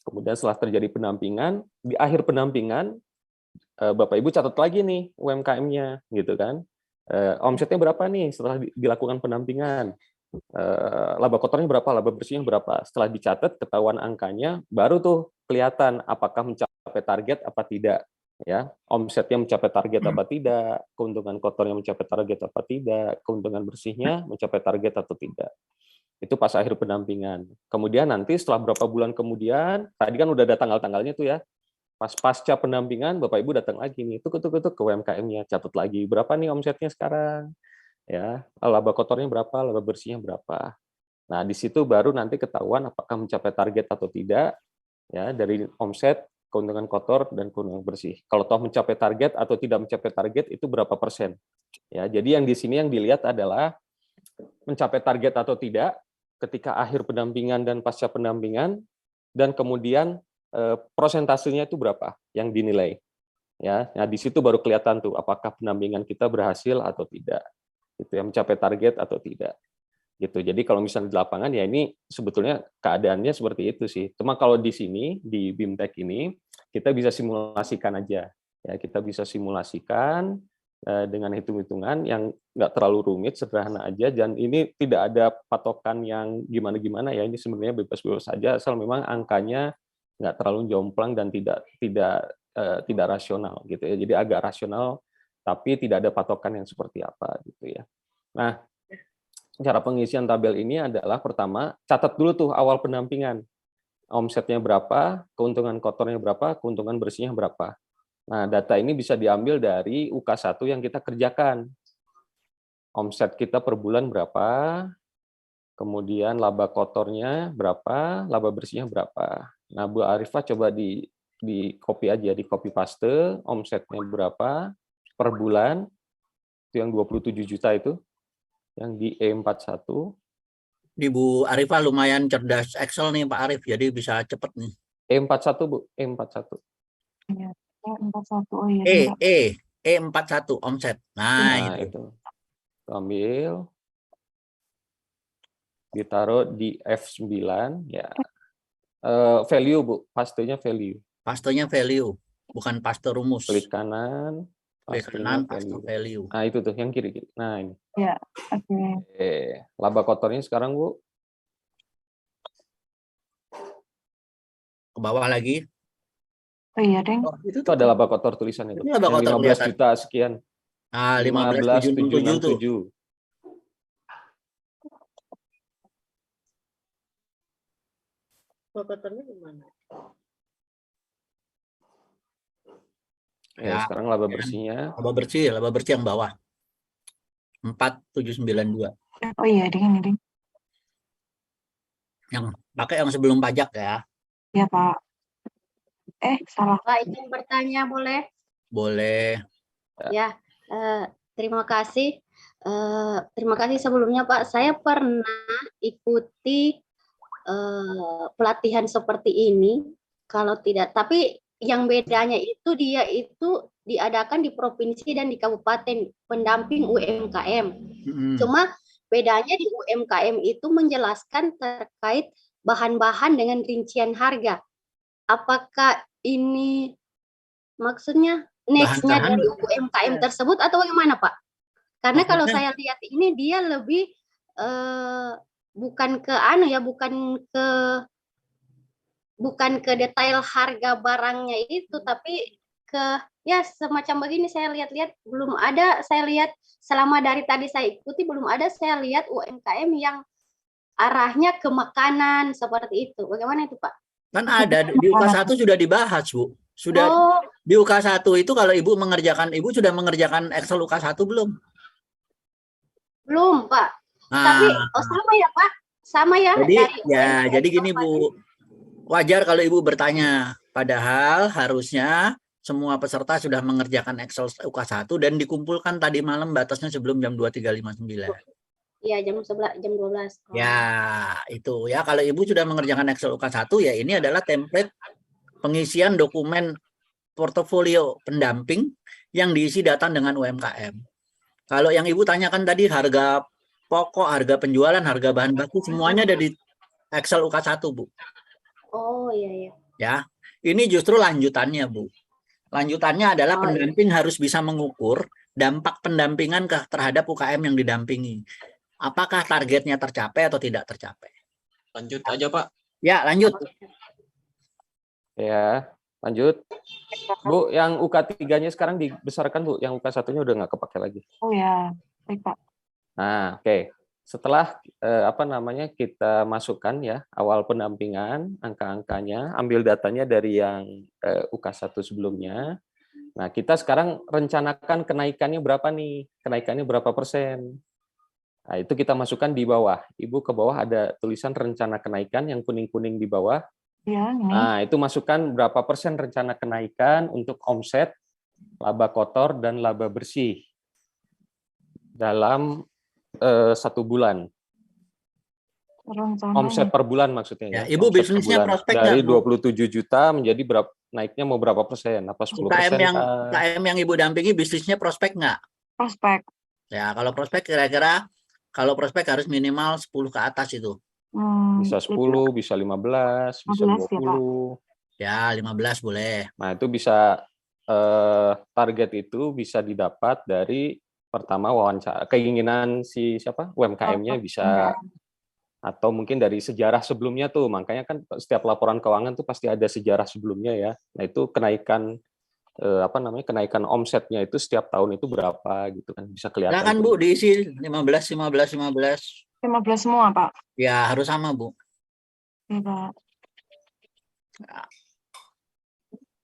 Kemudian setelah terjadi pendampingan, di akhir pendampingan Bapak Ibu catat lagi nih UMKM-nya gitu kan. Omsetnya berapa nih setelah dilakukan pendampingan? Laba kotornya berapa, laba bersihnya berapa. Setelah dicatat ketahuan angkanya, baru tuh kelihatan apakah mencapai target apa tidak. Ya, omsetnya mencapai target apa tidak, keuntungan kotornya mencapai target apa tidak, keuntungan bersihnya mencapai target atau tidak. Itu pas akhir pendampingan. Kemudian nanti setelah berapa bulan kemudian, tadi kan udah ada tanggal-tanggalnya tuh ya. Pas pasca pendampingan, Bapak Ibu datang lagi nih, ke UMKM-nya, catat lagi berapa nih omsetnya sekarang. Ya, laba kotornya berapa, laba bersihnya berapa. Nah, di situ baru nanti ketahuan apakah mencapai target atau tidak ya dari omset, keuntungan kotor dan keuntungan bersih. Kalau toh mencapai target atau tidak mencapai target itu berapa persen. Ya, jadi yang di sini yang dilihat adalah mencapai target atau tidak ketika akhir pendampingan dan pasca pendampingan dan kemudian prosentasenya itu berapa yang dinilai. Ya, nah di situ baru kelihatan tuh apakah pendampingan kita berhasil atau tidak. Gitu ya, mencapai target atau tidak gitu. Jadi kalau misalnya di lapangan ya ini sebetulnya keadaannya seperti itu sih. Cuma kalau di sini di BIMTEK ini kita bisa simulasikan aja ya, kita bisa simulasikan dengan hitung-hitungan yang nggak terlalu rumit, sederhana aja, dan ini tidak ada patokan yang gimana-gimana ya, ini sebenarnya bebas-bebas saja asal memang angkanya nggak terlalu jomplang dan tidak rasional gitu ya. Jadi agak rasional tapi tidak ada patokan yang seperti apa gitu ya. Nah, cara pengisian tabel ini adalah pertama, catat dulu tuh awal pendampingan. Omsetnya berapa, keuntungan kotornya berapa, keuntungan bersihnya berapa. Nah, data ini bisa diambil dari UK1 yang kita kerjakan. Omset kita per bulan berapa, kemudian laba kotornya berapa, laba bersihnya berapa. Nah, Bu Arifah coba di copy aja, di copy paste, omsetnya berapa, per bulan, itu yang 27 juta itu, yang di E41. Di Bu Arifah lumayan cerdas Excel nih Pak Arif, jadi bisa cepet nih. E41 Bu, E41. Iya, E41, oh iya. E41 omset. Nah itu. Ambil, ditaruh di F9, ya. Value Bu, pastenya value. Pastenya value, bukan paste rumus. Klik kanan. Klik kanan, paste value. Nah itu tuh yang kiri-kiri. Nah ini. Ya, oke. Laba kotornya sekarang Bu. Ke bawah lagi. Oh iya, Deng. Oh, itu ada laba kotor tulisan itu. Laba kotor 15 juta sekian. Ah, 15.767. Laba kotornya gimana? Ya, sekarang laba bersihnya. Laba bersih yang bawah. 4792. Oh iya, Deng, ini Deng. Yang pakai yang sebelum pajak ya. Ya, Pak. Salah. Pak, izin bertanya boleh? Boleh. Ya, terima kasih. Terima kasih sebelumnya Pak. Saya pernah ikuti pelatihan seperti ini. Kalau tidak, tapi yang bedanya itu dia itu diadakan di provinsi dan di kabupaten pendamping UMKM. Cuma bedanya di UMKM itu menjelaskan terkait bahan-bahan dengan rincian harga. Apakah ini maksudnya next-nya Bahan-bahan dari UMKM tersebut atau bagaimana, Pak? Karena kalau maksudnya saya lihat ini dia lebih bukan ke bukan ke detail harga barangnya itu, tapi ke ya semacam begini. Saya lihat-lihat belum ada, saya lihat selama dari tadi saya ikuti belum ada saya lihat UMKM yang arahnya ke makanan seperti itu. Bagaimana itu, Pak? kan ada di UK1 sudah dibahas, Bu. Sudah di UK1 itu kalau Ibu sudah mengerjakan Excel UK1 belum? Belum, Pak. Nah, Tapi sama ya, Pak? Sama ya jadi dari jadi gini, Bu. Wajar kalau Ibu bertanya, padahal harusnya semua peserta sudah mengerjakan Excel UK1 dan dikumpulkan tadi malam batasnya sebelum jam 23.59. Iya, jam 12. Ya, itu ya. Kalau Ibu sudah mengerjakan Excel UK1, ya ini adalah template pengisian dokumen portofolio pendamping yang diisi data dengan UMKM. Kalau yang Ibu tanyakan tadi harga pokok, harga penjualan, harga bahan baku, semuanya ada di Excel UK1, Bu. Oh, iya. Ya, ini justru lanjutannya, Bu. Lanjutannya adalah pendamping harus bisa mengukur dampak pendampingan terhadap UKM yang didampingi. Apakah targetnya tercapai atau tidak tercapai? Lanjut aja, Pak. Ya, lanjut. Ya, lanjut. Bu, yang UK3-nya sekarang dibesarkan, Bu. Yang UK1-nya udah nggak kepake lagi. Oh ya, baik, Pak. Nah, oke. Setelah kita masukkan ya awal pendampingan, angka-angkanya, ambil datanya dari yang UK1 sebelumnya. Nah, kita sekarang rencanakan kenaikannya berapa nih? Kenaikannya berapa persen? Nah, itu kita masukkan di bawah. Ibu ke bawah ada tulisan rencana kenaikan yang kuning-kuning di bawah. Ya, ini. Nah, itu masukkan berapa persen rencana kenaikan untuk omset, laba kotor, dan laba bersih dalam 1 bulan. Rencana Omset per bulan maksudnya ya. Ibu Omset per bisnisnya bulan. prospek dari nggak, Bu? 27 juta menjadi naiknya mau berapa persen? Apa 10%? UKM yang Ibu dampingi bisnisnya prospek nggak? Prospek. Ya, kalau prospek kira-kira kalau prospek harus minimal 10 ke atas itu. Bisa 10, bisa 15, bisa 20. Ya, 15 boleh. Nah, itu bisa target itu bisa didapat dari pertama wawancara, keinginan si UMKM-nya bisa, atau mungkin dari sejarah sebelumnya tuh. Makanya kan setiap laporan keuangan tuh pasti ada sejarah sebelumnya ya. Nah, itu kenaikan kenaikan omsetnya itu setiap tahun itu berapa gitu kan, bisa kelihatan. Silakan, Bu, diisi 15 semua, Pak. Ya, harus sama, Bu. Iya, Pak.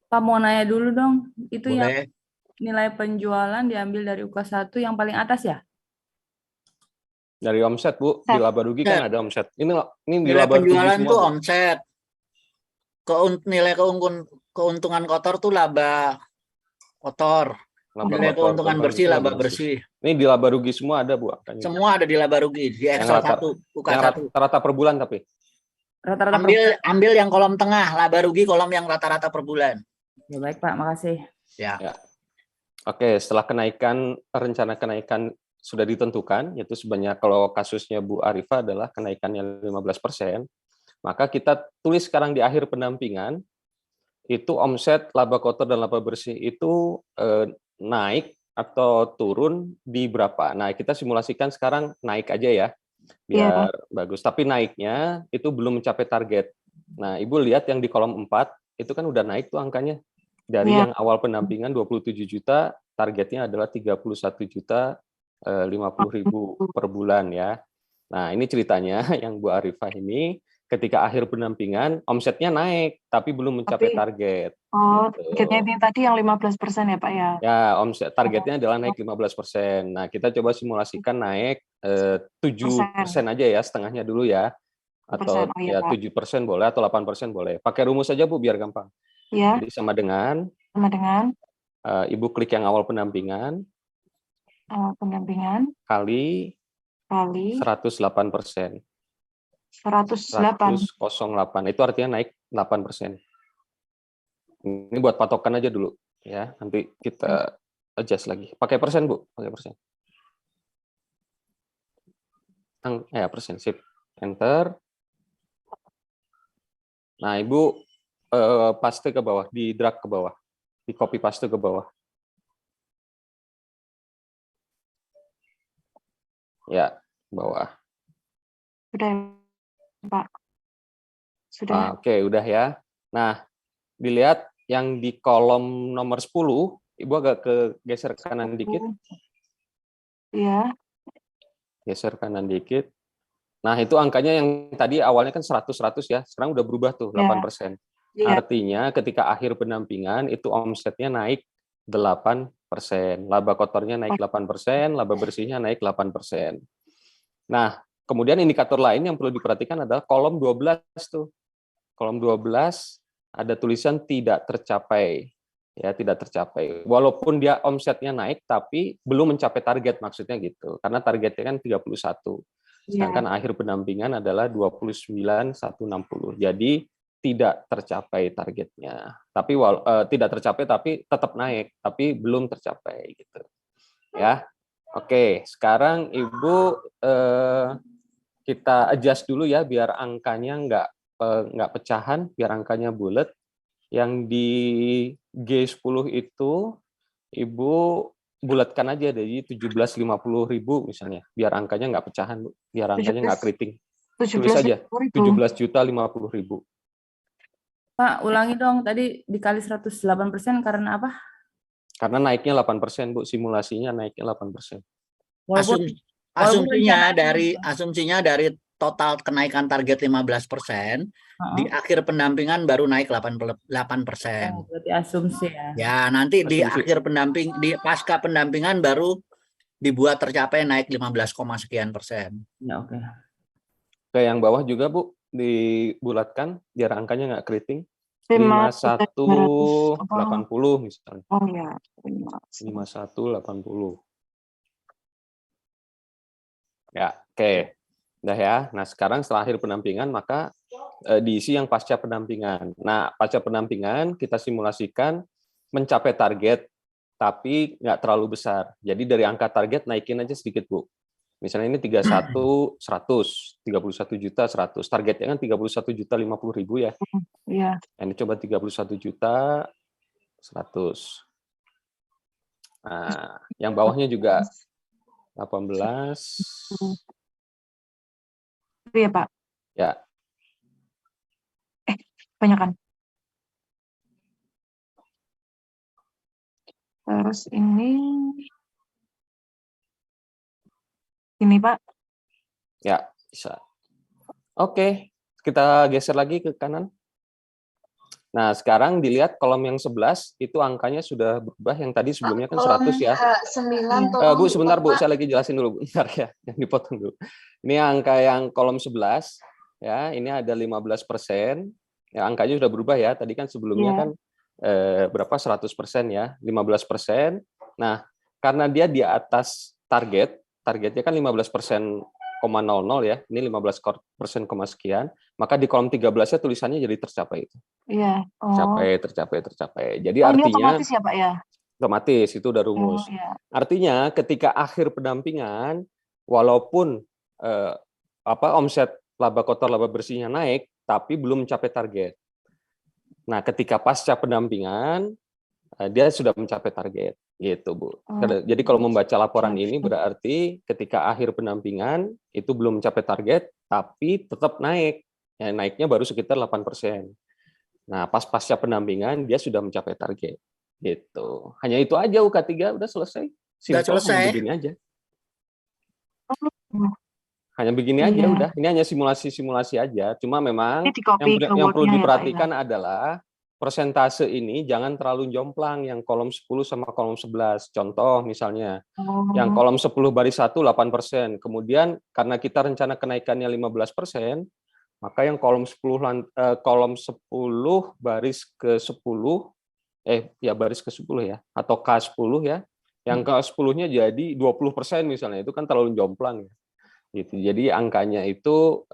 Pak mau nanya dulu dong, itu Boleh. yang nilai penjualan diambil dari UK1 yang paling atas ya? Dari omset, Bu. Di laba rugi kan ada omset. Ini di Nilai laba rugi penjualan semua, tuh Bu. omset. Nilai keuntungan kotor tuh laba kotor. Nilai keuntungan bersih laba bersih. Ini di laba rugi semua ada, Bu. Angkanya. Semua ada di laba rugi di Excel 1, UK1. Rata-rata per bulan tapi. Rata-rata ambil yang kolom tengah, laba rugi kolom yang rata-rata per bulan. Ya, baik, Pak, makasih. Ya. Oke, setelah rencana kenaikan sudah ditentukan, yaitu sebanyak, kalau kasusnya Bu Arifa adalah kenaikannya 15%, maka kita tulis sekarang di akhir pendampingan, itu omset, laba kotor, dan laba bersih itu naik atau turun di berapa. Nah, kita simulasikan sekarang naik aja ya, biar bagus. Tapi naiknya itu belum mencapai target. Nah, Ibu lihat yang di kolom 4, itu kan udah naik tuh angkanya. Dari yang awal pendampingan 27 juta, targetnya adalah 31.050.000 per bulan ya. Nah, ini ceritanya yang Bu Arifah ini ketika akhir pendampingan omsetnya naik tapi belum mencapai target. Oh, targetnya ini tadi yang 15% ya, Pak ya? Ya, omset targetnya adalah naik 15%. Nah, kita coba simulasikan naik 7% aja ya, setengahnya dulu ya. Atau ya 7% boleh atau 8% boleh. Pakai rumus saja, Bu, biar gampang. Ya. Jadi sama dengan Ibu klik yang awal pendampingan. Kali 108%. 108. Itu artinya naik 8%. Ini buat patokan aja dulu ya. Nanti kita adjust lagi. Pakai persen, Bu, pakai persen. Persen, sip. Enter. Nah, Ibu paste ke bawah, di drag ke bawah, di copy paste ke bawah. Ya, bawah. Sudah, Pak. Sudah. Oke, udah ya. Nah, dilihat yang di kolom nomor 10, Ibu agak geser kanan dikit. Iya. Geser kanan dikit. Nah, itu angkanya yang tadi awalnya kan 100-100 ya, sekarang udah berubah tuh, 8%. Iya. Artinya ketika akhir pendampingan, itu omsetnya naik 8%. Laba kotornya naik 8%, laba bersihnya naik 8%. Nah, kemudian indikator lain yang perlu diperhatikan adalah kolom 12 tuh. Kolom 12 ada tulisan tidak tercapai. Ya, tidak tercapai. Walaupun dia omsetnya naik, tapi belum mencapai target, maksudnya gitu. Karena targetnya kan 31. Sedangkan akhir pendampingan adalah 29.160. Jadi tidak tercapai targetnya. Tapi tidak tercapai tapi tetap naik, tapi belum tercapai gitu. Ya. Oke, sekarang Ibu kita adjust dulu ya biar angkanya nggak pecahan, biar angkanya bulat. Yang di G10 itu Ibu bulatkan aja dari 17.50.000 misalnya, biar angkanya nggak pecahan, Bu. Biar angkanya nggak keriting. Tulis aja 17.050.000. Pak, ulangi dong, tadi dikali 108% karena apa? Karena naiknya 8%, Bu. Simulasinya naiknya 8%. Asumsinya dari total kenaikan target 15%, di akhir pendampingan baru naik 8%. Berarti asumsi ya. Ya, nanti di akhir di pasca pendampingan baru dibuat tercapai naik 15, sekian persen. Ya, oke. Ke yang bawah juga, Bu, dibulatkan biar angkanya nggak keriting. 5180 misalnya. Oh ya, 5180. Ya, oke. Udah ya. Nah, sekarang setelah akhir pendampingan maka diisi yang pasca pendampingan. Nah, pasca pendampingan kita simulasikan mencapai target tapi nggak terlalu besar. Jadi dari angka target naikin aja sedikit, Bu. Misalnya ini 31.100, 31.100.000. Targetnya kan 31.050.000 ya. Iya. Ini coba 31.100.000. Nah, yang bawahnya juga 18. Iya, Pak. Ya. Banyakan. Terus ini Pak. Ya, bisa. Oke, kita geser lagi ke kanan. Nah, sekarang dilihat kolom yang 11 itu angkanya sudah berubah, yang tadi sebelumnya kan 100 ya. Bu, sebentar Bu, saya lagi jelasin dulu bentar ya, yang dipotong dulu. Ini angka yang kolom 11 ya, ini ada 15%. Ya, angkanya sudah berubah ya. Tadi kan sebelumnya kan berapa 100% ya, 15%. Nah, karena dia di atas targetnya kan 15%,00 ya, ini 15% sekian, maka di kolom 13-nya tulisannya jadi tercapai itu. Iya. Tercapai. Jadi artinya ini otomatis ya, Pak ya? Otomatis, itu udah rumus. Iya. Artinya ketika akhir pendampingan, walaupun omset laba kotor laba bersihnya naik, tapi belum mencapai target. Nah, ketika pasca pendampingan, dia sudah mencapai target. Gitu, Bu. Jadi kalau membaca laporan ini berarti ketika akhir pendampingan itu belum mencapai target, tapi tetap naik. Ya, naiknya baru sekitar 8%. Nah, pasca pendampingan dia sudah mencapai target. Gitu. Hanya itu aja UK3 udah selesai. Sudah selesai. Hanya begini aja. Hanya begini aja udah. Ini hanya simulasi aja. Cuma memang yang perlu diperhatikan adalah persentase ini jangan terlalu jomplang yang kolom 10 sama kolom 11. Contoh misalnya, yang kolom 10 baris 1 8%. Kemudian karena kita rencana kenaikannya 15%, maka yang kolom 10 baris ke 10 baris ke 10 ya, atau K10 ya. Yang K10-nya jadi 20% misalnya, itu kan terlalu jomplang ya. Gitu. Jadi angkanya itu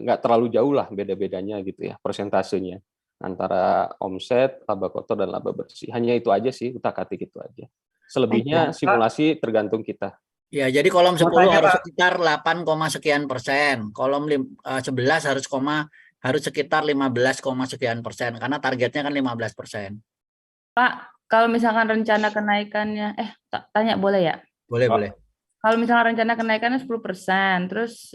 nggak terlalu jauh lah beda-bedanya gitu ya, persentasenya antara omset, laba kotor dan laba bersih. Hanya itu aja sih, utak-atik itu aja. Selebihnya simulasi tergantung kita. Ya, jadi kolom 10 harus sekitar 8, sekian persen. Kolom 11 harus harus sekitar 15, sekian persen karena targetnya kan 15%. Pak, kalau misalkan rencana kenaikannya, tanya boleh ya? Boleh, boleh. Kalau misalkan rencana kenaikannya 10%, terus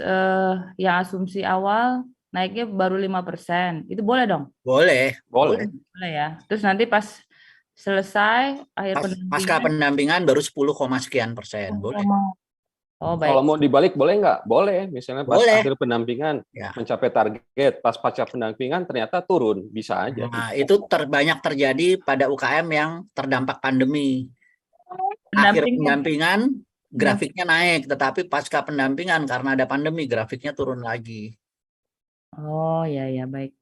yang asumsi awal naiknya baru 5%, itu boleh dong? Boleh. Boleh. Boleh ya. Terus nanti pas selesai akhir Pasca pendampingan baru 10, sekian persen. Boleh. Oh, baik. Kalau mau dibalik boleh nggak? Boleh. Misalnya pas Boleh. akhir pendampingan mencapai target, pas pasca pendampingan ternyata turun, bisa aja. Nah, itu banyak terjadi pada UKM yang terdampak pandemi. Akhir pendampingan grafiknya naik, tetapi pasca pendampingan karena ada pandemi grafiknya turun lagi. Oh, ya baik.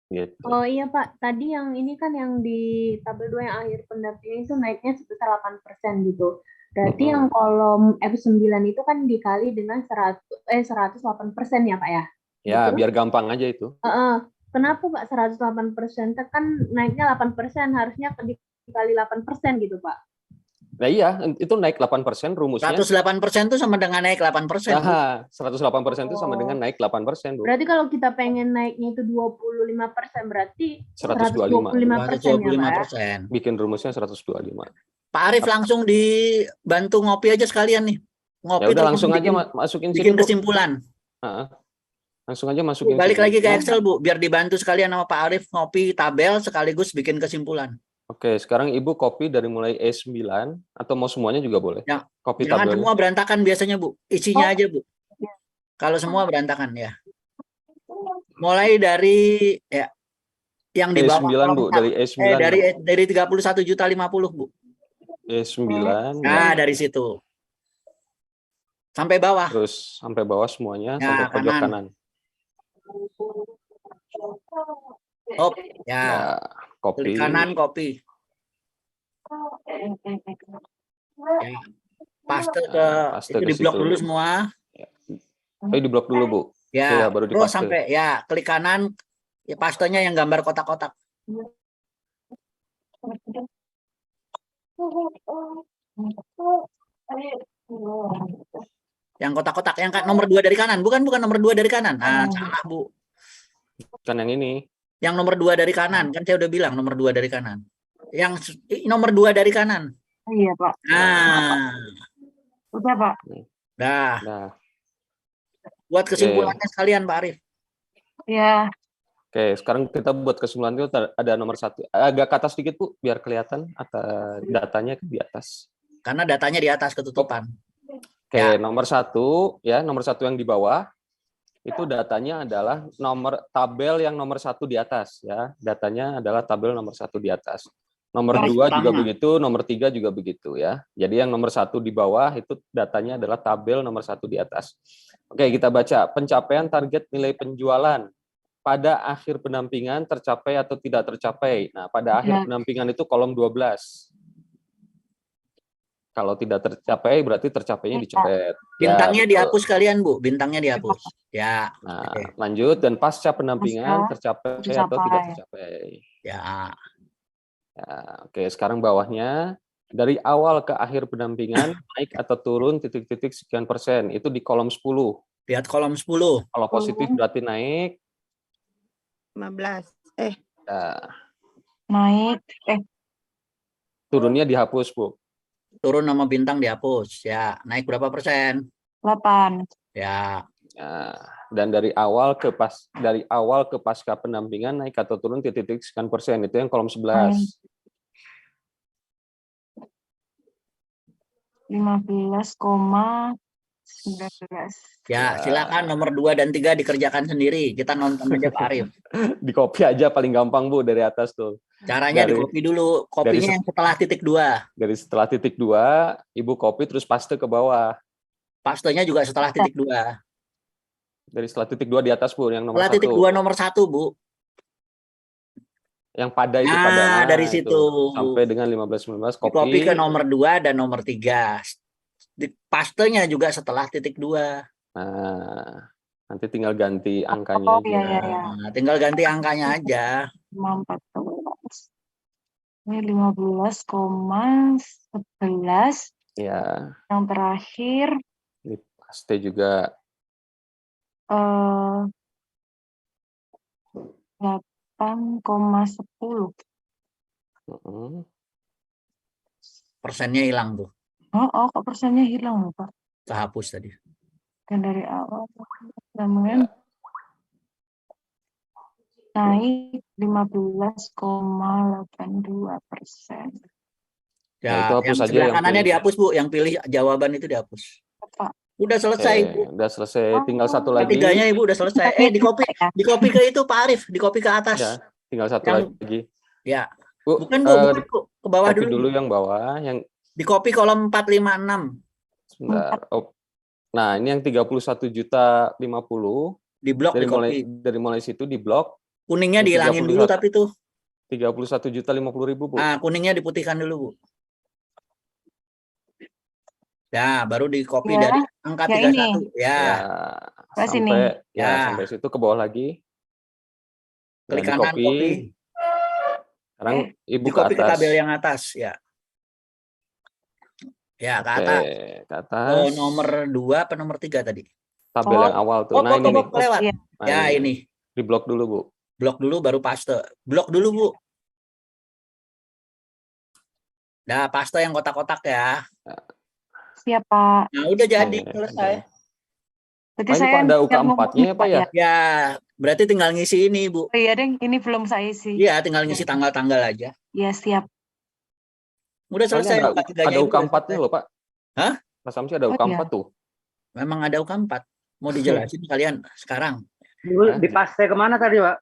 Gitu. Oh iya Pak, tadi yang ini kan yang di tabel 2 yang akhir pendampingan itu naiknya sebesar 8% gitu. Berarti yang kolom F9 itu kan dikali dengan 108% ya Pak ya? Ya, Betul? biar gampang aja itu. Kenapa Pak 108%? Kan naiknya 8%, harusnya dikali 8% gitu Pak. Nah iya, itu naik 8% rumusnya. 108% itu sama dengan naik 8%. Nah, 108% itu sama dengan naik 8%, Bu. Berarti kalau kita pengen naiknya itu 25%, berarti 125%. 125% ya? Bikin rumusnya 125. Pak Arif langsung dibantu ngopi aja sekalian nih. Ngopi Ya udah terus langsung aja bikin, masukin bikin sini, Bu. kesimpulan. Langsung aja masukin Balik sini. lagi ke Excel, Bu, biar dibantu sekalian sama Pak Arif ngopi tabel sekaligus bikin kesimpulan. Oke, sekarang Ibu copy dari mulai E9 atau mau semuanya juga boleh. Ya, Copy jangan tabelnya. semua berantakan biasanya, Bu. Isinya aja, Bu. Kalau semua berantakan ya. Mulai dari yang di bawah E9, Bu, dari E9. dari 31.050.000, Bu. E9. Nah, dari situ. Sampai bawah. Terus sampai bawah semuanya, Ya, sampai pojok kanan. Ya. Copy. Klik kanan, copy. Ya. Paste ke itu di blok dulu semua. Di blok dulu, Bu. Ya, baru terus dipaste. sampai klik kanan, pastenya yang gambar kotak-kotak. Yang kotak-kotak, yang nomor 2 dari kanan, bukan nomor 2 dari kanan. Nah, salah, Bu. Kan yang ini. Yang nomor 2 dari kanan, kan saya udah bilang nomor 2 dari kanan. Yang nomor 2 dari kanan. Iya, Pak. Nah. Udah, Pak. Dah. Buat kesimpulannya sekalian, Pak Arif. Ya. Oke, sekarang kita buat kesimpulan itu ada nomor 1. Agak ke atas sedikit, Bu, biar kelihatan atau datanya di atas. Karena datanya di atas ketutupan. Oke, nomor 1 ya, nomor 1 yang di bawah itu datanya adalah tabel yang nomor 1 di atas ya. Datanya adalah tabel nomor 1 di atas. Nomor 2 juga begitu, nomor 3 juga begitu ya. Jadi yang nomor 1 di bawah itu datanya adalah tabel nomor 1 di atas. Oke, kita baca pencapaian target nilai penjualan pada akhir pendampingan tercapai atau tidak tercapai. Nah, pada akhir pendampingan itu kolom 12. Kalau tidak tercapai berarti tercapainya dicoret. Bintangnya dihapus kalian, Bu. Bintangnya dihapus. Ya. Nah, lanjut dan pasca pendampingan tercapai atau tidak tercapai. Ya. Oke, sekarang bawahnya dari awal ke akhir pendampingan naik atau turun titik-titik sekian persen. Itu di kolom 10. Lihat kolom 10. Kalau positif berarti naik. 15. Naik. Turunnya dihapus, Bu. Turun nama bintang dihapus. Ya, naik berapa persen? 8. Ya. Dan dari awal ke pasca pendampingan naik atau turun titik-titik sekian persen. Itu yang kolom 11. 15,19. Ya, silakan nomor 2 dan 3 dikerjakan sendiri. Kita nonton aja Pak Arif. Di copy aja paling gampang, Bu, dari atas tuh. Caranya di copy dulu. Kopinya yang setelah titik 2. Dari setelah titik 2, Ibu copy terus paste ke bawah. Pastenya juga setelah titik 2. Dari setelah titik 2 di atas, Bu, yang nomor 1. Setelah titik 2 nomor 1, Bu. Yang pada itu pada. Nah, dari situ. Itu. Sampai dengan 15-19 copy ke nomor 2 dan nomor 3. Di pastenya juga setelah titik 2. Nah, nanti tinggal ganti angkanya aja. Nah, tinggal ganti angkanya aja. 14. Ini 15,11. Ya. Yang terakhir. Ini paste juga. 8,10. Persennya hilang tuh, Oh, kok persennya hilang loh, Pak? kehapus tadi. Dan dari awal kemudian naik 15,82%. Nah, itu Ya, hapus yang aja sebelah yang kanannya pilih. dihapus, Bu. Yang pilih jawaban itu dihapus. Pak. Udah selesai, Bu. Udah selesai, tinggal satu lagi. Ketiganya Ibu udah selesai. Di copy ke itu Pak Arif, di copy ke atas. Ya, tinggal satu Yang- lagi. Ya. Bu, Bukan, Bu, bukan, Bu. Ke bawah copy dulu. dulu yang bawah, yang Di copy kolom 456. sebentar. Oh. Nah, ini yang 31.050.000 Di blok, di copy. dari mulai situ di blok. Kuningnya Yang dihilangin dulu 30 tapi tuh. 31.050.000, Bu. Ah, kuningnya diputihkan dulu, Bu. Ya, baru di copy Ya, dari angka ya 31. ini. Ya. Pas ini. Sampai situ ke bawah lagi. Klik Nah, di kanan copy. Sekarang Ibu Di ke copy ke atas. tabel yang atas, ya. Ya, ke Oke, atas. ke atas. Nomor 2 apa nomor 3 tadi? Tabel yang awal tuh. Nah, ini nih. Lewat. Nah, Ya, ini. Di blok dulu, Bu. Blok dulu baru paste. Blok dulu, Bu. Nah, paste yang kotak-kotak ya. Siap, Pak. Nah, udah jadi, selesai. Berarti Ini saya kok ada tinggal UK4-nya ya, Pak ya? Ya, berarti tinggal ngisi ini, Bu. Oh iya, Deng. Ini belum saya isi. Iya, tinggal ngisi tanggal-tanggal aja. Ya, siap. Udah selesai. Ada UK4-nya loh, Pak. Hah? Mas Samsi ada Oh, UK4 iya. tuh. Memang ada UK4. Mau dijelasin kalian sekarang? Di paste kemana tadi, Pak?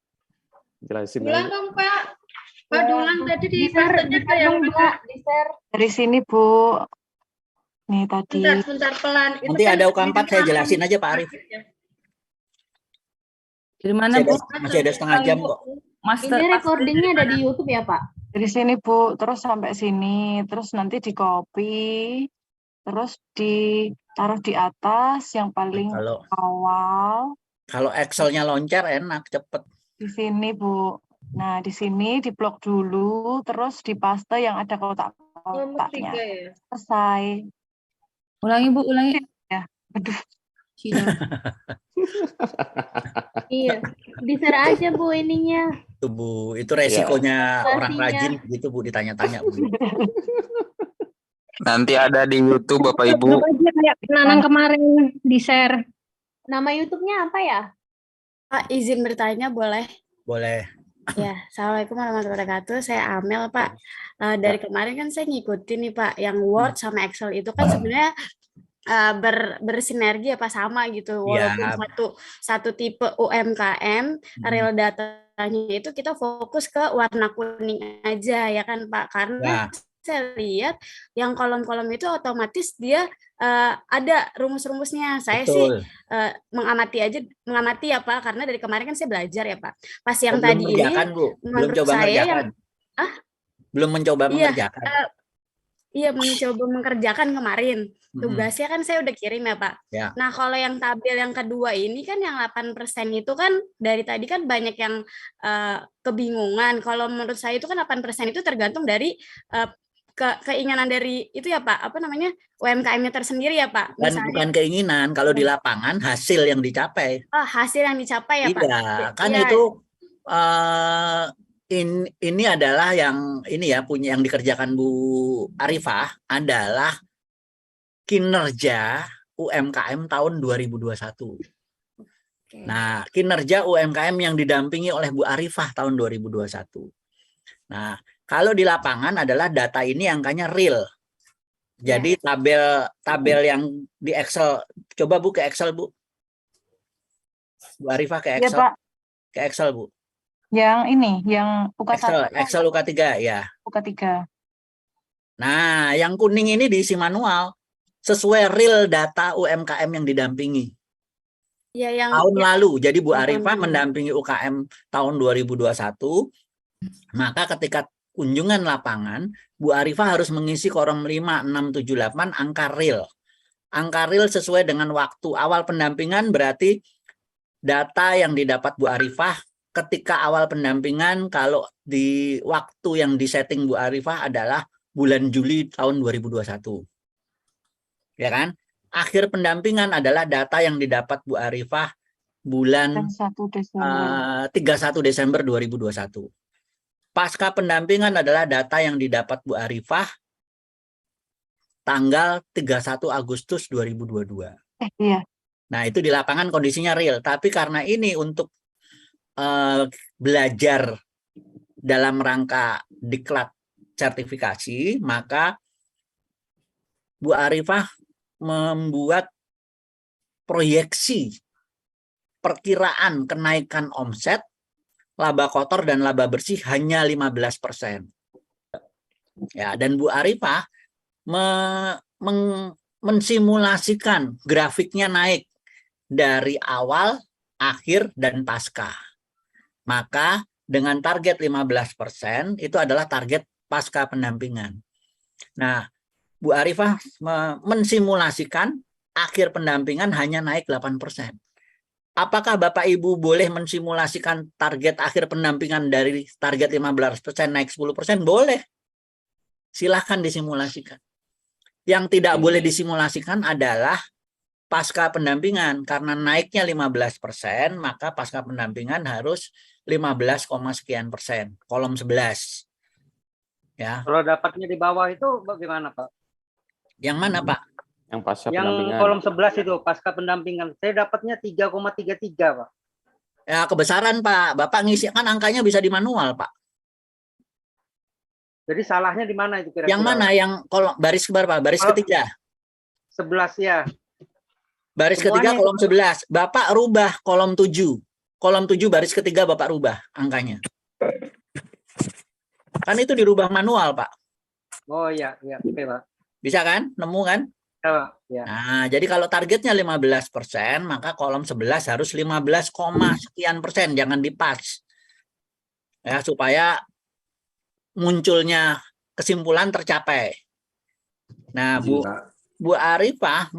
Jelasin Ulang aja. dong, Pak. Pak, diulang tadi di Di-share pastenya kayak dong, mana? Mbak. Di-share. Dari sini, Bu. Nih tadi. Sebentar pelan. Itu Nanti kan ada UK4, saya akan jelasin aja, Pak Arif. Dari mana, Masih Bu? ada, masih ada setengah jam kok. Master. Ini recordingnya ada di YouTube ya, Pak? Dari sini, Bu. Terus sampai sini. Terus nanti di copy. Terus ditaruh di atas yang paling awal. Kalau Excel-nya loncat enak, cepet. Di sini, Bu. Nah, di sini diblok dulu, terus dipaste yang ada kotak-kotaknya. ya? Selesai. Ulangi, Bu, ulangi. Ya, aduh. Iya. Di-share aja, Bu, ininya. Tuh, Bu, itu resikonya orang Pastinya. rajin gitu, Bu, ditanya-tanya. Bu. Nanti ada di YouTube Bapak Ibu. Grup aja kayak Nanang kemarin di-share. Nama YouTube-nya apa ya? Pak, izin bertanya boleh? Boleh. Ya, Assalamualaikum warahmatullahi wabarakatuh. Saya Amel, Pak. Dari kemarin kan saya ngikutin nih, Pak, yang Word sama Excel itu kan sebenarnya bersinergi apa sama gitu, walaupun Ya. satu tipe UMKM, real datanya itu kita fokus ke warna kuning aja ya kan, Pak? Karena saya lihat yang kolom-kolom itu otomatis dia ada rumus-rumusnya. Saya sih mengamati ya, Pak, karena dari kemarin kan saya belajar ya, Pak. Pas yang tadi ini Bu. Belum menurut coba saya mengerjakan. Belum mencoba mengerjakan. Iya, mencoba mengerjakan kemarin. Tugasnya kan saya udah kirim ya, Pak. Ya. Nah, kalau yang tabel yang kedua ini kan yang 8% itu kan dari tadi kan banyak yang kebingungan. Kalau menurut saya itu kan 8% itu tergantung dari keinginan dari itu ya, Pak, apa namanya, UMKM-nya tersendiri ya, Pak. Bukan keinginan, kalau di lapangan hasil yang dicapai. Hasil yang dicapai ya, Pak. Iya, kan itu ini adalah yang ini ya punya yang dikerjakan Bu Arifah adalah kinerja UMKM tahun 2021. Nah, kinerja UMKM yang didampingi oleh Bu Arifah tahun 2021. Nah, kalau di lapangan adalah data ini angkanya real. Jadi tabel yang di Excel, coba Bu ke Excel, Bu. Bu Arifah ke Excel. Ya, Pak. Ke Excel, Bu. Yang ini, yang UK1. Excel UK3 ya. UK3. Nah, yang kuning ini diisi manual sesuai real data UMKM yang didampingi. Ya, yang tahun lalu. Jadi Bu Arifah mendampingi UKM tahun 2021. Maka ketika kunjungan lapangan, Bu Arifah harus mengisi kolom 5, 6, 7, 8 angka real. Angka real sesuai dengan waktu awal pendampingan berarti data yang didapat Bu Arifah ketika awal pendampingan kalau di waktu yang disetting Bu Arifah adalah bulan Juli tahun 2021. Ya kan? Akhir pendampingan adalah data yang didapat Bu Arifah bulan 31 Desember. 31 Desember 2021. Pasca pendampingan adalah data yang didapat Bu Arifah tanggal 31 Agustus 2022. Iya. Nah, itu di lapangan kondisinya real. Tapi karena ini untuk belajar dalam rangka diklat sertifikasi, maka Bu Arifah membuat proyeksi perkiraan kenaikan omset, laba kotor dan laba bersih hanya 15%. Ya, dan Bu Arifah mensimulasikan grafiknya naik dari awal, akhir, dan pasca. Maka dengan target 15% itu adalah target pasca pendampingan. Nah, Bu Arifah mensimulasikan akhir pendampingan hanya naik 8%. Apakah Bapak Ibu boleh mensimulasikan target akhir pendampingan dari target 15% naik 10%? Boleh. Silahkan disimulasikan. Yang tidak boleh disimulasikan adalah pasca pendampingan. Karena naiknya 15%, maka pasca pendampingan harus 15, sekian persen. Kolom 11. Ya. Kalau dapatnya di bawah itu bagaimana, Pak? Yang mana, Pak? Yang pasca Yang pendampingan. kolom 11 itu pasca pendampingan. Saya dapatnya 3,33, Pak. Ya, kebesaran, Pak. Bapak ngisi kan angkanya bisa di manual, Pak. Jadi salahnya di mana itu kira-kira? Yang mana? Yang kolom baris berapa? Baris ketiga. 11 ya. Baris ketiga kolom 11. Bapak rubah kolom 7. Kolom 7 baris ketiga Bapak rubah angkanya. Kan itu dirubah manual, Pak. Oh iya, iya, oke, Pak. Bisa kan? Nemu kan? Ya, Pak. Ya. Nah, jadi kalau targetnya 15%, maka kolom 11 harus 15, sekian persen, jangan dipas. Ya, supaya munculnya kesimpulan tercapai. Nah, Bu Arifah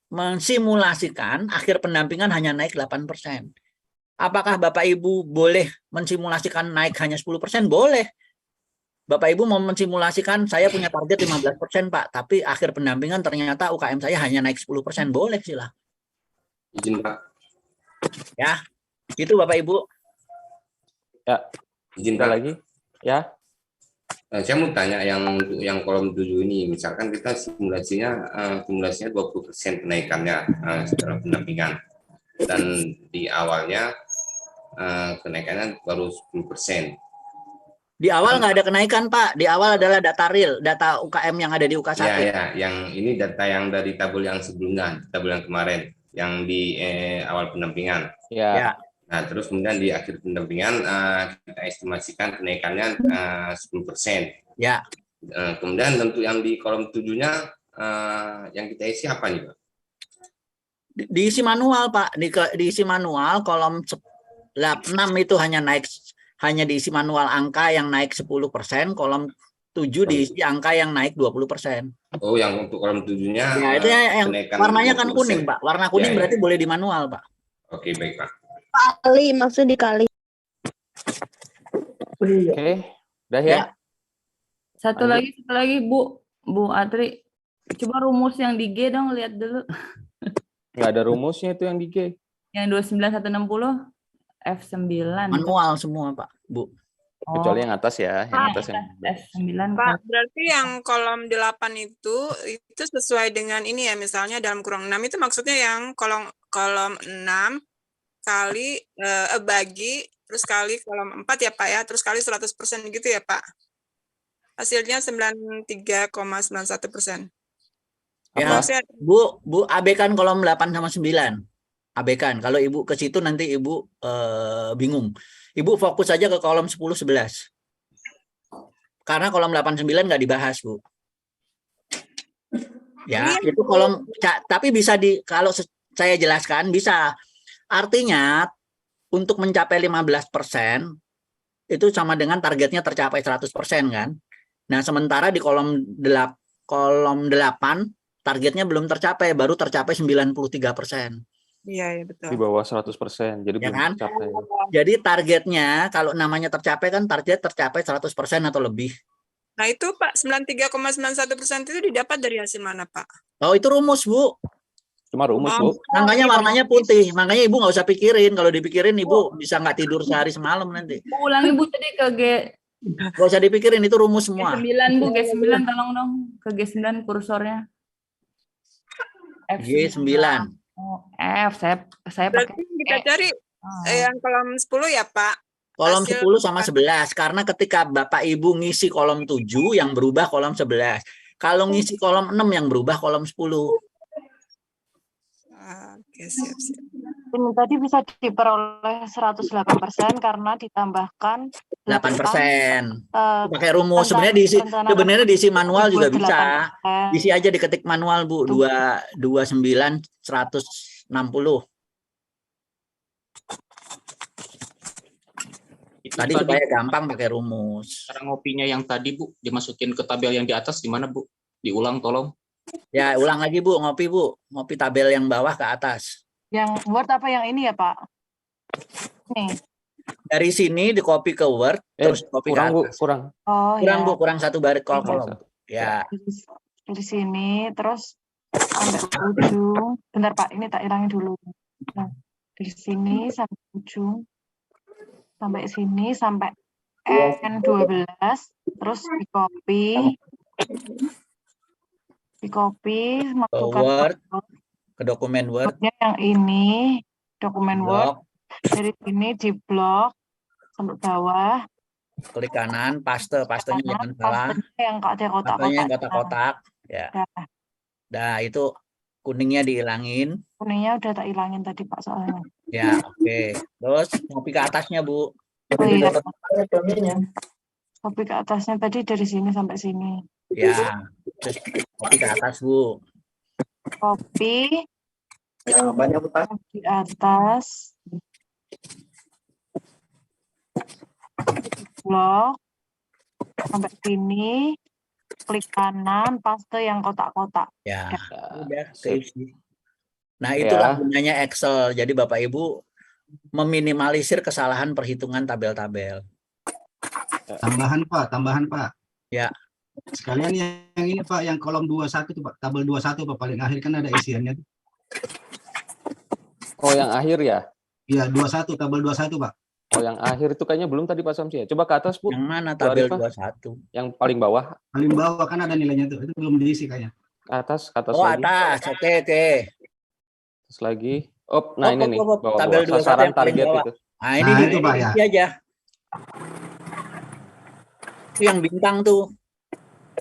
mensimulasikan akhir pendampingan hanya naik 8%. Apakah Bapak Ibu boleh mensimulasikan naik hanya 10%? Boleh. Bapak Ibu mau mensimulasikan saya punya target 15%, Pak, tapi akhir pendampingan ternyata UKM saya hanya naik 10%. Boleh, silah. Izin, Pak. Ya, itu Bapak Ibu. Ya, izin Pak lagi. Ya. Saya mau tanya yang kolom 7 ini, misalkan kita simulasinya 20% kenaikannya setelah pendampingan, dan di awalnya kenaikannya baru 10%. Di awal nggak ada kenaikan, Pak. Di awal adalah data real, data UKM yang ada di UK1. Ya, yang ini data yang dari tabel yang sebelumnya, tabel yang kemarin, yang di awal pendampingan. Ya. Nah, terus kemudian di akhir pendampingan kita estimasikan kenaikannya 10%. Ya. Kemudian tentu yang di kolom 7-nya yang kita isi apa nih, Pak? Diisi manual, Pak. Diisi manual kolom 6 itu hanya diisi manual angka yang naik 10%, kolom 7 diisi angka yang naik 20%. Oh, yang untuk kolom 7-nya ya, itu yang warnanya kan kuning, Pak. Warna kuning berarti boleh di manual, Pak. Oke, baik, Pak. Kali, maksud dikali. Oke, udah ya. Satu lagi Bu Atri. Coba rumus yang di G dong, lihat dulu. Nggak ada rumusnya itu yang di G. Yang 29160 F9. Manual semua, Pak, Bu. Kecuali yang atas ya, yang atas yang F9. Pak, berarti yang kolom 8 itu sesuai dengan ini ya, misalnya dalam kurung 6 itu maksudnya yang kolom 6 kali bagi terus kali kolom 4 ya, Pak ya, terus kali 100% gitu ya, Pak. Hasilnya 93,91%. Ya, Bu, abaikan kolom 8 sama 9. Abaikan. Kalau Ibu ke situ nanti Ibu bingung. Ibu fokus aja ke kolom 10, 11. Karena kolom 8, 9 nggak dibahas, Bu. Ya, itu kolom, tapi bisa kalau saya jelaskan, bisa. Artinya, untuk mencapai 15%, itu sama dengan targetnya tercapai 100% kan. Nah, sementara di kolom 8, targetnya belum tercapai, baru tercapai 93%. Iya, betul. Di bawah 100%, jadi Ya belum kan? tercapai. Jadi targetnya, kalau namanya tercapai kan target tercapai 100% atau lebih. Nah itu Pak, 93,91% itu didapat dari hasil mana, Pak? Oh, itu rumus, Bu. Cuma rumus, Bu. Makanya warnanya putih. Makanya Ibu nggak usah pikirin. Kalau dipikirin Ibu bisa nggak tidur sehari semalam nanti. Bu, ulangi Bu tadi ke Nggak usah dipikirin, itu rumus semua. G9 Bu, G9 tolong dong. Ke G9 kursornya. G9. Oh, F, saya Berarti pakai kita cari yang kolom 10 ya, Pak? Kolom Hasil 10 sama 11. Karena ketika Bapak Ibu ngisi kolom 7, yang berubah kolom 11. Kalau ngisi kolom 6, yang berubah kolom 10. Oke, siap. Ini tadi bisa diperoleh 108% karena ditambahkan 8%. Pakai rumus. Sebenarnya diisi manual juga bisa. Isi aja diketik manual, Bu. 29 160. Tadi supaya gampang pakai rumus. Cara ngopinya yang tadi, Bu, dimasukin ke tabel yang di atas gimana, Bu? Diulang tolong. Ya, ulang lagi, Bu. Ngopi, Bu. Ngopi tabel yang bawah ke atas. Yang Word apa yang ini ya, Pak? Nih. Dari sini di copy ke Word, terus copy kurang, ke atas. Bu, kurang. Oh, kurang, ya. Bu, kurang satu baris kolom. Ya. Dari sini, terus sampai ujung. Bentar, Pak, ini tak hilangin dulu. Nah, dari sini sampai ujung. Sampai sini, sampai N12, terus di copy, masukkan Word, ke dokumen Word. yang ini, dokumen Word, dari sini di blok, sampai bawah. Klik kanan, pastenya jangan salah. Yang ada Pastenya yang kotak-kotak. Ya. Nah, itu kuningnya dihilangin. Kuningnya udah tak hilangin tadi, Pak, soalnya. Ya, oke. Terus copy ke atasnya, Bu. Oh iya. Copy ke atasnya tadi dari sini sampai sini. Ya, terus copy ke atas, Bu. Copy. Ya, banyak di atas. Blok. Sampai sini. Klik kanan, paste yang kotak-kotak. Ya, udah keisi. Nah, itulah gunanya Excel. Jadi Bapak Ibu meminimalisir kesalahan perhitungan tabel-tabel. Tambahan, Pak. Ya. Sekalian yang ini, Pak, yang kolom 21 tuh, Pak. Tabel 21, Pak, paling akhir kan ada isiannya. Oh, yang akhir ya? Iya, 21, tabel 21, Pak. Oh, yang akhir itu kayaknya belum tadi Pak Samsi ya. Coba ke atas, Bu. Yang mana tabel 21? Yang paling bawah. Paling bawah kan ada nilainya tuh. Itu belum diisi kayaknya. Ke atas oh, lagi. Atas. Oke. Terus lagi. Nah ini nih, bawah, tabel 21 sasaran yang paling target bawah. itu. Nah, ini itu, Pak, ya. aja. Itu yang bintang tuh.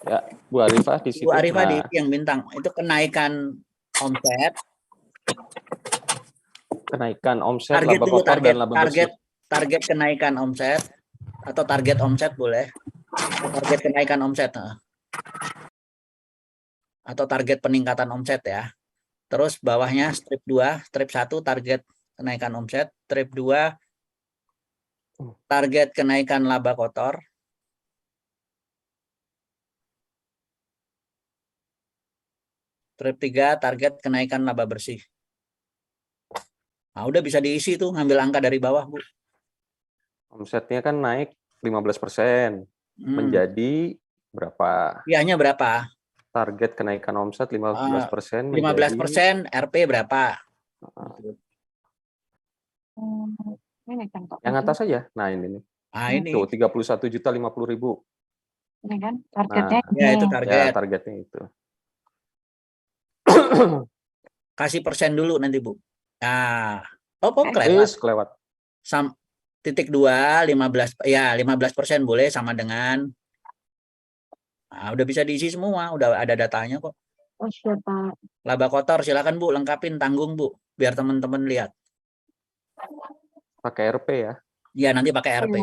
Ya, Bu Arifah di situ. Bu Arifah di yang bintang. Itu kenaikan omset. Kenaikan omset, Target laba dulu, kotor dan laba bersih. target kenaikan omset atau target omset boleh. Target kenaikan omset. Atau target peningkatan omset ya. Terus bawahnya strip 2, strip 1 target kenaikan omset, strip 2 target kenaikan laba kotor. Strip 3 target kenaikan laba bersih. Nah, udah bisa diisi tuh, ngambil angka dari bawah, Bu. Omsetnya kan naik 15%. Menjadi berapa? Iya, berapa? Target kenaikan omset 15%. 15% RP berapa? Ini kan, Pak. Yang atas aja. Nah, ini nih. Nah, ini. Tuh, 31.050.000. Ini kan targetnya. Nah, ya itu target. Ya, targetnya itu. Kasih persen dulu nanti, Bu. Nah, kelewat. Kelewat. Titik 2, 15, ya 15% boleh sama dengan. Nah, udah bisa diisi semua, udah ada datanya kok. Oh, siapa? Laba kotor silakan Bu, lengkapin, tanggung Bu, biar teman-teman lihat. Pakai RP ya? Iya, nanti pakai RP.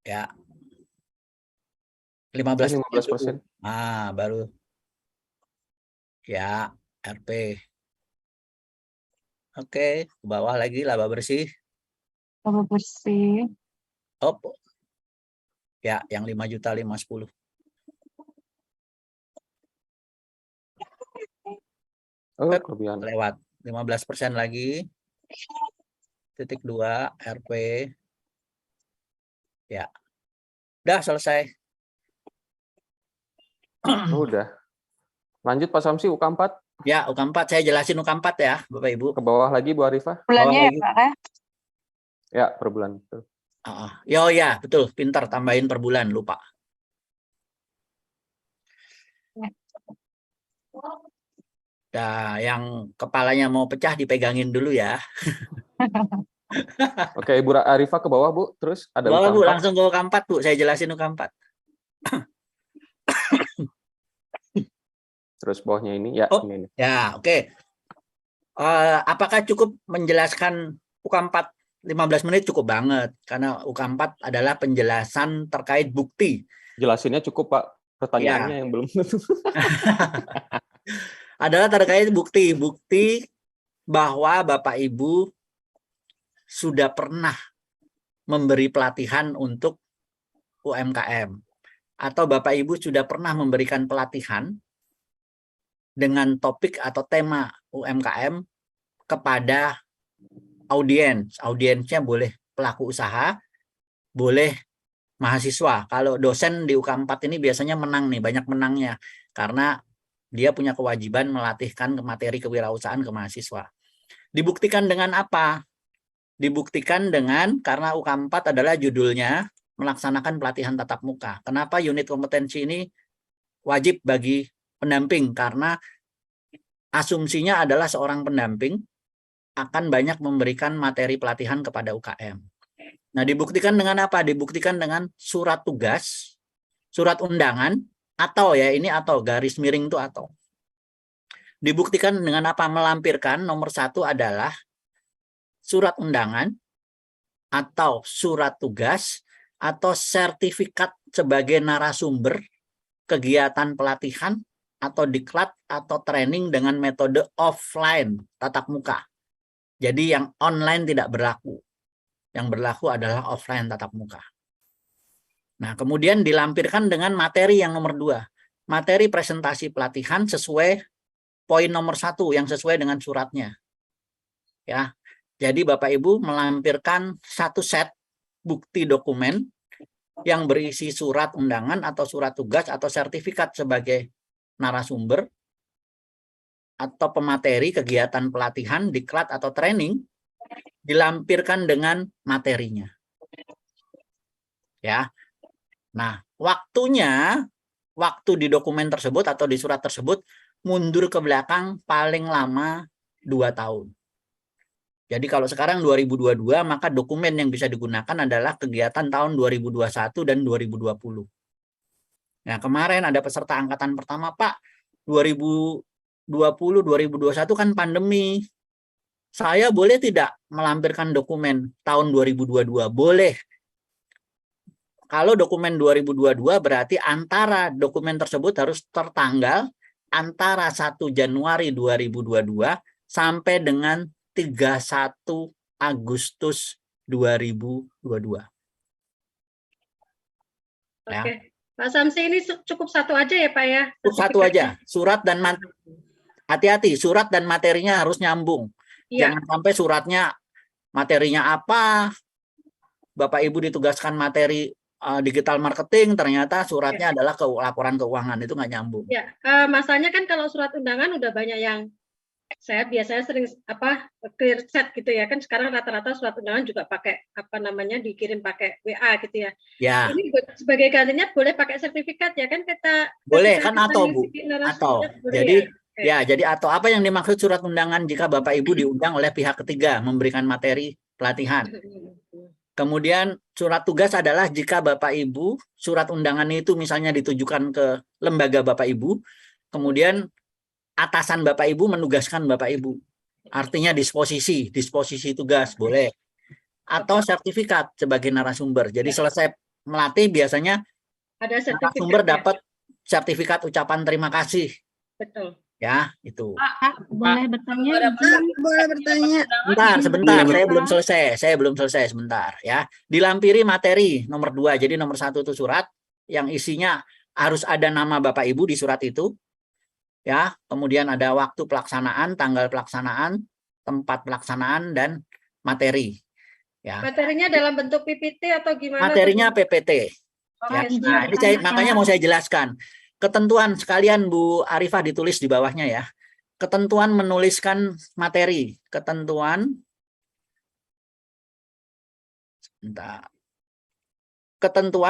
Ya. 15%. Ah, baru. Ya, RP. Oke, ke bawah lagi laba bersih. Laba bersih. Ya, yang 5.510.000. Oh, kelebihan. Lewat 15% lagi. 2 RP. Ya. Udah selesai. Udah. Lanjut Pak Samsi, UK4. Ya, UK4 saya jelasin UK4 ya, Bapak Ibu. Ke bawah lagi Bu Arifah. Bulannya ya, lagi. Pak, ya? Ya, per bulan. Betul. Oh ya, betul. Pintar, tambahin per bulan, lupa. Nah, yang kepalanya mau pecah dipegangin dulu ya. Oke, Ibu Arifah ke bawah, Bu. Terus ada Bawah, Bu, UK4. langsung ke UK4, Bu. Saya jelasin UK4. Terus bawahnya ini, ya. Oh, ini. ya, oke. Apakah cukup menjelaskan UK4 15 menit? Cukup banget. Karena UK4 adalah penjelasan terkait bukti. Jelasinnya cukup, Pak. Pertanyaannya yang belum tentu. Adalah terkait bukti bahwa Bapak Ibu sudah pernah memberi pelatihan untuk UMKM atau Bapak Ibu sudah pernah memberikan pelatihan dengan topik atau tema UMKM kepada audiens. Audiensnya boleh pelaku usaha, boleh mahasiswa. Kalau dosen di UK4 ini biasanya menang nih, banyak menangnya karena dia punya kewajiban melatihkan materi kewirausahaan ke mahasiswa. Dibuktikan dengan apa? Dibuktikan dengan, karena UK4 adalah judulnya melaksanakan pelatihan tatap muka. Kenapa unit kompetensi ini wajib bagi pendamping? Karena asumsinya adalah seorang pendamping akan banyak memberikan materi pelatihan kepada UKM. Nah, dibuktikan dengan apa? Dibuktikan dengan surat tugas, surat undangan, atau ya ini atau garis miring itu atau. Dibuktikan dengan apa? Melampirkan nomor 1 adalah surat undangan atau surat tugas atau sertifikat sebagai narasumber kegiatan pelatihan atau diklat atau training dengan metode offline tatap muka. Jadi yang online tidak berlaku. Yang berlaku adalah offline tatap muka. Nah, kemudian dilampirkan dengan materi yang nomor 2. Materi presentasi pelatihan sesuai poin nomor 1 yang sesuai dengan suratnya. Ya. Jadi Bapak Ibu melampirkan satu set bukti dokumen yang berisi surat undangan atau surat tugas atau sertifikat sebagai narasumber atau pemateri kegiatan pelatihan, diklat atau training dilampirkan dengan materinya. Ya. Nah, waktu di dokumen tersebut atau di surat tersebut mundur ke belakang paling lama 2 tahun. Jadi kalau sekarang 2022, maka dokumen yang bisa digunakan adalah kegiatan tahun 2021 dan 2020. Nah, kemarin ada peserta angkatan pertama, Pak, 2020-2021 kan pandemi. Saya boleh tidak melampirkan dokumen tahun 2022? Boleh. Kalau dokumen 2022 berarti antara dokumen tersebut harus tertanggal antara 1 Januari 2022 sampai dengan 31 Agustus 2022. Ya. Oke, Pak Samsi ini cukup satu aja ya Pak ya? Cukup satu aja, surat dan hati-hati, surat dan materinya harus nyambung. Iya. Jangan sampai suratnya materinya apa, Bapak Ibu ditugaskan materi digital marketing, ternyata suratnya adalah laporan keuangan, itu nggak nyambung. Ya, masalahnya kan kalau surat undangan udah banyak yang saya biasanya sering clear chat gitu ya, kan sekarang rata-rata surat undangan juga pakai dikirim pakai WA gitu ya. Ya. Ini sebagai gantinya boleh pakai sertifikat ya kan kita boleh kan atau Bu atau jadi ya. Jadi atau apa yang dimaksud surat undangan jika Bapak Ibu diundang oleh pihak ketiga memberikan materi pelatihan. Kemudian surat tugas adalah jika Bapak Ibu surat undangan itu misalnya ditujukan ke lembaga Bapak Ibu, kemudian atasan Bapak Ibu menugaskan Bapak Ibu. Artinya disposisi tugas boleh. Atau sertifikat sebagai narasumber. Jadi selesai melatih biasanya ada narasumber dapat sertifikat ucapan terima kasih. Betul. Ya, itu. Pak, boleh bertanya? Boleh bertanya. Sebentar, saya belum selesai sebentar ya. Dilampiri materi nomor 2. Jadi nomor 1 itu surat yang isinya harus ada nama Bapak Ibu di surat itu. Ya, kemudian ada waktu pelaksanaan, tanggal pelaksanaan, tempat pelaksanaan dan materi Ya, Materinya dalam bentuk PPT atau gimana? materinya PPT. Oke, Ya, siap. nah, ini makanya mau saya jelaskan. Ketentuan sekalian Bu Arifah ditulis di bawahnya ya. Ketentuan menuliskan materi. Ketentuan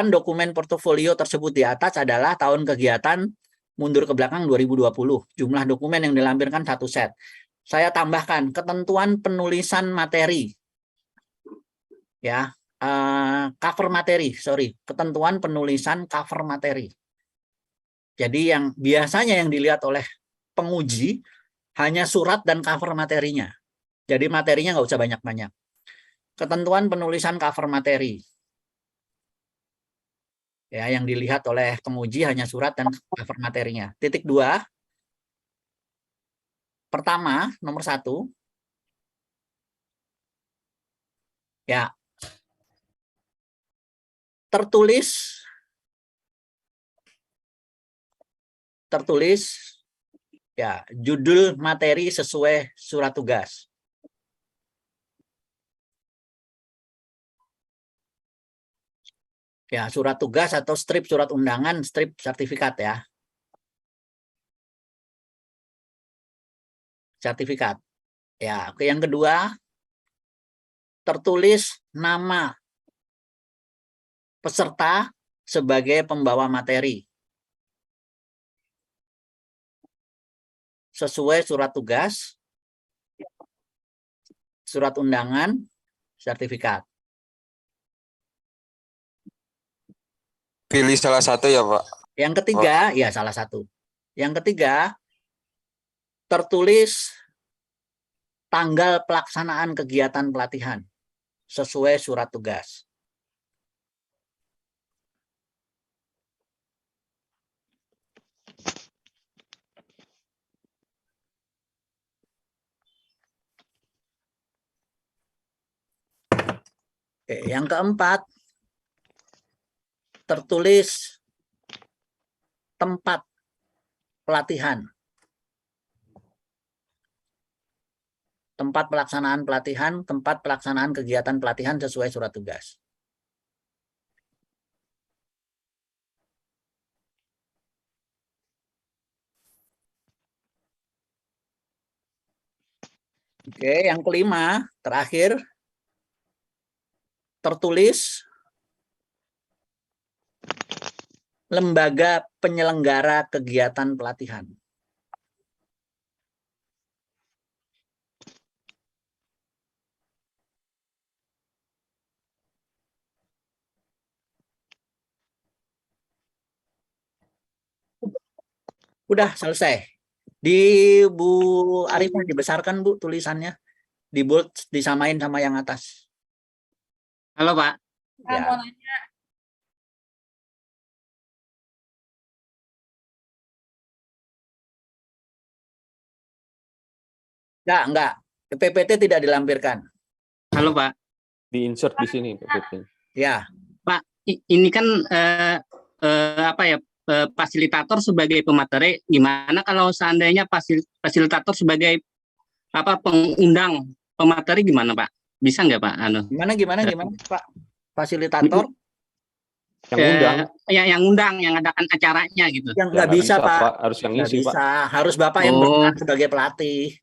dokumen portofolio tersebut di atas adalah tahun kegiatan mundur ke belakang 2020. Jumlah dokumen yang dilampirkan 1 set. Saya tambahkan ketentuan penulisan materi. Ya, cover materi, ketentuan penulisan cover materi. Jadi yang biasanya yang dilihat oleh penguji hanya surat dan cover materinya. Jadi materinya nggak usah banyak-banyak. Ketentuan penulisan cover materi. Ya, yang dilihat oleh penguji hanya surat dan cover materinya. Titik 2. Pertama, nomor 1. Ya. Tertulis ya, judul materi sesuai surat tugas. Ya, surat tugas atau strip surat undangan, strip sertifikat ya. Sertifikat. Ya, oke, yang kedua, tertulis nama peserta sebagai pembawa materi. Sesuai surat tugas, surat undangan, sertifikat. Pilih salah satu ya, Pak. Yang ketiga, ya salah satu. Yang ketiga, tertulis tanggal pelaksanaan kegiatan pelatihan sesuai surat tugas. Oke, yang keempat, tertulis tempat pelatihan. Tempat pelaksanaan pelatihan, tempat pelaksanaan kegiatan pelatihan sesuai surat tugas. Oke, yang kelima, terakhir, tertulis lembaga penyelenggara kegiatan pelatihan. Udah selesai. Di Bu Arifah dibesarkan Bu tulisannya. Di bold disamain sama yang atas. Halo Pak. Ya. Mau nanya. Enggak. PPT tidak dilampirkan. Halo Pak. Di insert di sini PPT. Ya. Pak, ini kan fasilitator sebagai pemateri, gimana kalau seandainya fasilitator sebagai pengundang pemateri gimana Pak? Bisa nggak Pak? Gimana Pak? Fasilitator? Yang undang? Yang undang, yang adakan acaranya gitu. Yang nggak bisa Pak. Harus yang nggak isi bisa. Pak. Harus Bapak yang berperan sebagai pelatih.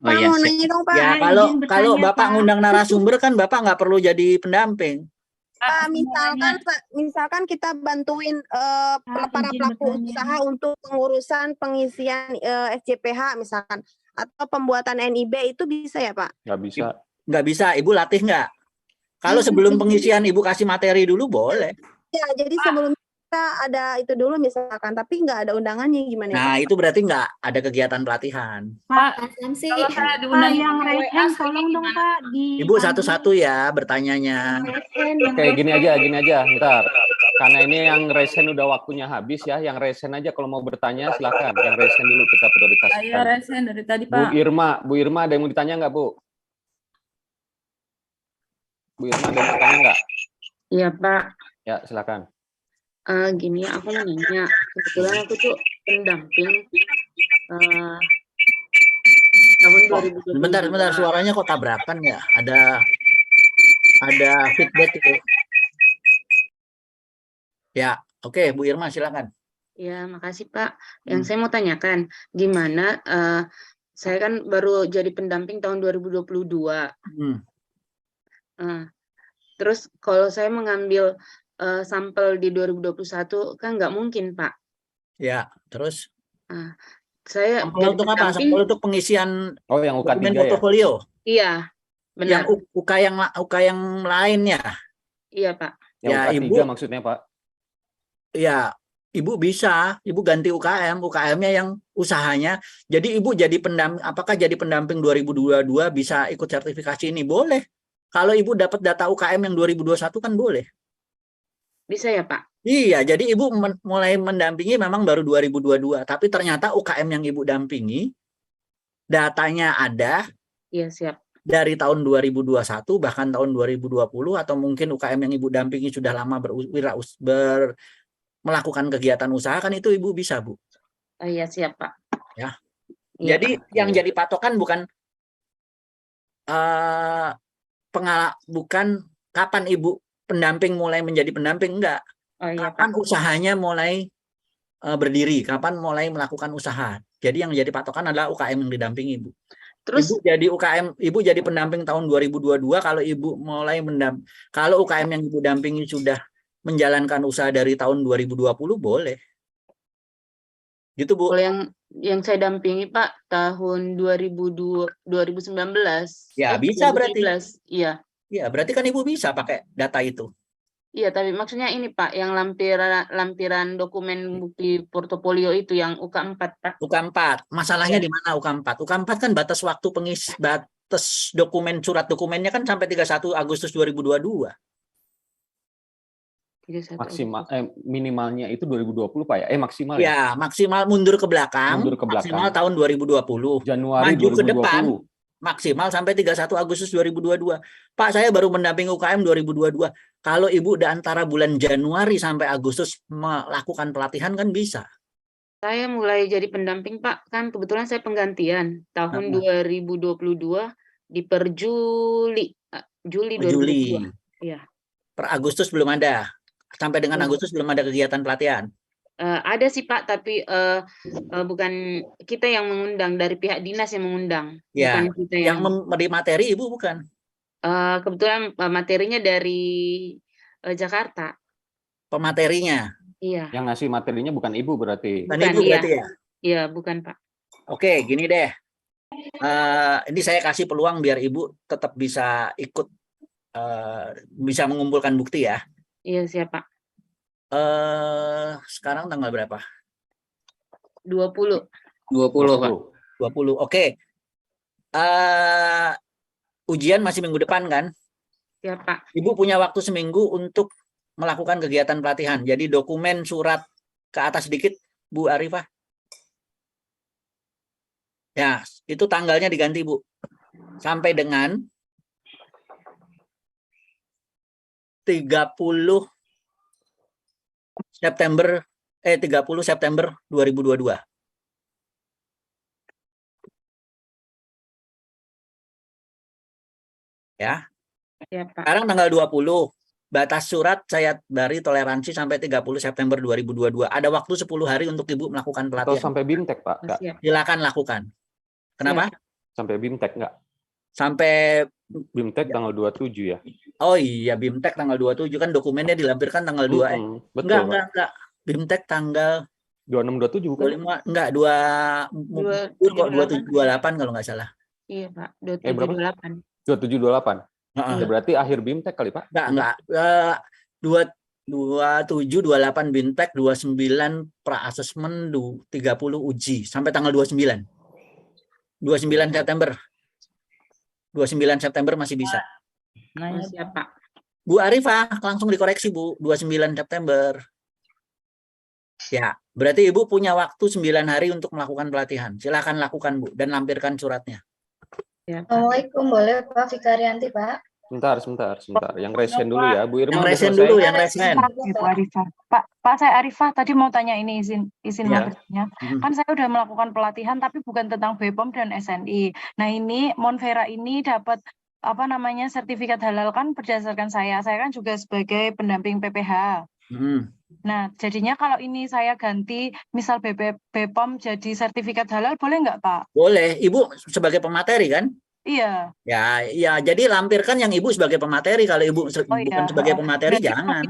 Oh iya. Mau nanya dong Pak. Ya kalau Bapak ngundang narasumber kan Bapak nggak perlu jadi pendamping. Misalkan kita bantuin para pelaku usaha untuk pengurusan pengisian SJPH misalkan atau pembuatan NIB itu bisa ya Pak? Nggak bisa. Nggak bisa. Ibu latih nggak? Kalau sebelum pengisian Ibu kasih materi dulu boleh. Ya, jadi sebelum kita ada itu dulu misalkan, tapi nggak ada undangannya gimana? Nah, itu berarti nggak ada kegiatan pelatihan. Pak, kalau saya diundang yang WA raise hand ini tolong dong gimana? Pak di Ibu satu-satu ya bertanyanya. Oke, gini aja, ntar. Karena ini yang resen udah waktunya habis ya, yang resen aja kalau mau bertanya silakan. Yang resen dulu kita prioritaskan. Saya resen dari tadi Pak. Bu Irma ada yang mau ditanya nggak Bu? Bu Irma ada yang mau tanya nggak? Iya Pak. Ya silakan. Gini aku mau nanya, kebetulan aku tuh pendamping tahun 2020. Bentar, suaranya kok tabrakan ya? Ada Ada feedback itu. Ya, oke, Bu Irma silakan. Ya, makasih Pak. Yang saya mau tanyakan, gimana saya kan baru jadi pendamping tahun 2022. Terus kalau saya mengambil sampel di 2021 kan nggak mungkin Pak. Ya, terus? Saya Sampel untuk apa? Sampel untuk pengisian yang UK3 dokumen ya? portofolio. Iya, benar. Yang UK yang lainnya. Iya Pak. Yang Ya, UK3 Ibu maksudnya Pak? Ya, Ibu bisa, Ibu ganti UKM-nya yang usahanya. Jadi Ibu jadi pendamping, apakah jadi pendamping 2022 bisa ikut sertifikasi ini? Boleh. Kalau Ibu dapat data UKM yang 2021 kan boleh. Bisa ya Pak? Iya, jadi Ibu mulai mendampingi memang baru 2022, tapi ternyata UKM yang Ibu dampingi datanya ada. Iya, siap. Dari tahun 2021 bahkan tahun 2020 atau mungkin UKM yang Ibu dampingi sudah lama melakukan kegiatan usaha kan itu Ibu bisa, Bu. Oh iya, siap Pak. Ya. Iya, Jadi Pak. yang jadi patokan bukan bukan kapan Ibu pendamping mulai menjadi pendamping, enggak. Oh iya, Kapan Pak. usahanya mulai berdiri, kapan mulai melakukan usaha. Jadi yang jadi patokan adalah UKM yang didampingi, Bu. Terus Ibu jadi pendamping tahun 2022 kalau Ibu mulai kalau UKM yang Ibu dampingi sudah menjalankan usaha dari tahun 2020 boleh. Gitu, Bu. Kalau yang saya dampingi Pak tahun 2019. Ya, bisa 2017. berarti. Iya. Iya, berarti kan Ibu bisa pakai data itu. Iya, tapi maksudnya ini Pak, yang lampiran dokumen bukti portofolio itu yang UK4 Pak. UK4. Masalahnya Ya. di mana UK4? UK4 kan batas waktu batas dokumen surat dokumennya kan sampai 31 Agustus 2022. Maksimal minimalnya itu 2020 Pak ya? Maksimal ya? Ya, maksimal mundur ke belakang. Mundur ke belakang. Maksimal tahun 2020. Januari Maju 2020. ke depan maksimal sampai 31 Agustus 2022. Pak, saya baru mendampingi UKM 2022. Kalau Ibu udah antara bulan Januari sampai Agustus melakukan pelatihan kan bisa. Saya mulai jadi pendamping Pak, kan kebetulan saya penggantian tahun 2022 di per Juli 2022. Iya. Per Agustus belum ada. Sampai dengan Agustus belum ada kegiatan pelatihan. Ada sih Pak, tapi bukan kita yang mengundang, dari pihak dinas yang mengundang. Ya, Bukan kita yang memberi materi Ibu bukan? Kebetulan materinya dari Jakarta. Pematerinya? Iya. Yang ngasih materinya bukan Ibu berarti? Bukan Ibu berarti ya? Iya, bukan Pak. Oke, gini deh. Ini saya kasih peluang biar Ibu tetap bisa ikut, bisa mengumpulkan bukti ya. Iya, siap Pak. Sekarang tanggal berapa? 20. 20 Pak. 20. Oke. Ujian masih minggu depan kan? Siap Pak. Ibu punya waktu seminggu untuk melakukan kegiatan pelatihan. Jadi dokumen surat ke atas sedikit, Bu Arifah. Ya, itu tanggalnya diganti, Bu. Sampai dengan 30 September 2022. Ya. Ya, Pak. Sekarang tanggal 20. Batas surat saya dari toleransi sampai 30 September 2022. Ada waktu 10 hari untuk Ibu melakukan pelatihan. Atau sampai BIMTEK, Pak? Enggak. Silakan lakukan. Kenapa? Sampai BIMTEK enggak? Sampai BIMTEK tanggal 27 ya? Oh iya, BIMTEK tanggal 27 kan dokumennya dilampirkan tanggal 2. Betul, enggak. BIMTEK tanggal 26 27 bukan? 25, enggak, 28 kalau nggak salah. Iya, Pak. 27 27 28. Ya, berarti akhir BIMTEK kali, Pak? Enggak. 27 28 BIMTEK, 29 pra-assessment, 30 uji sampai tanggal 29. 29 September. 29 September masih bisa. Nah, siap, Pak. Bu Arifah, langsung dikoreksi, Bu. 29 September. Ya, berarti Ibu punya waktu 9 hari untuk melakukan pelatihan. Silakan lakukan, Bu, dan lampirkan suratnya. Ya, Assalamualaikum, boleh Pak Fikarianti, Pak? Sebentar. Yang resen dulu ya, Bu Irma. Yang resen dulu, yang resen. Ibu Arifah. Pak, saya Arifah tadi mau tanya ini izin Ya. bertanya. Kan saya udah melakukan pelatihan tapi bukan tentang BPOM dan SNI. Nah, ini Monvera ini dapat apa namanya sertifikat halal kan berdasarkan saya kan juga sebagai pendamping PPH. Nah, jadinya kalau ini saya ganti misal BPOM jadi sertifikat halal boleh nggak Pak? Boleh, Ibu sebagai pemateri kan? Iya. Ya, jadi lampirkan yang Ibu sebagai pemateri. Kalau Ibu bukan sebagai pemateri, Berarti jangan.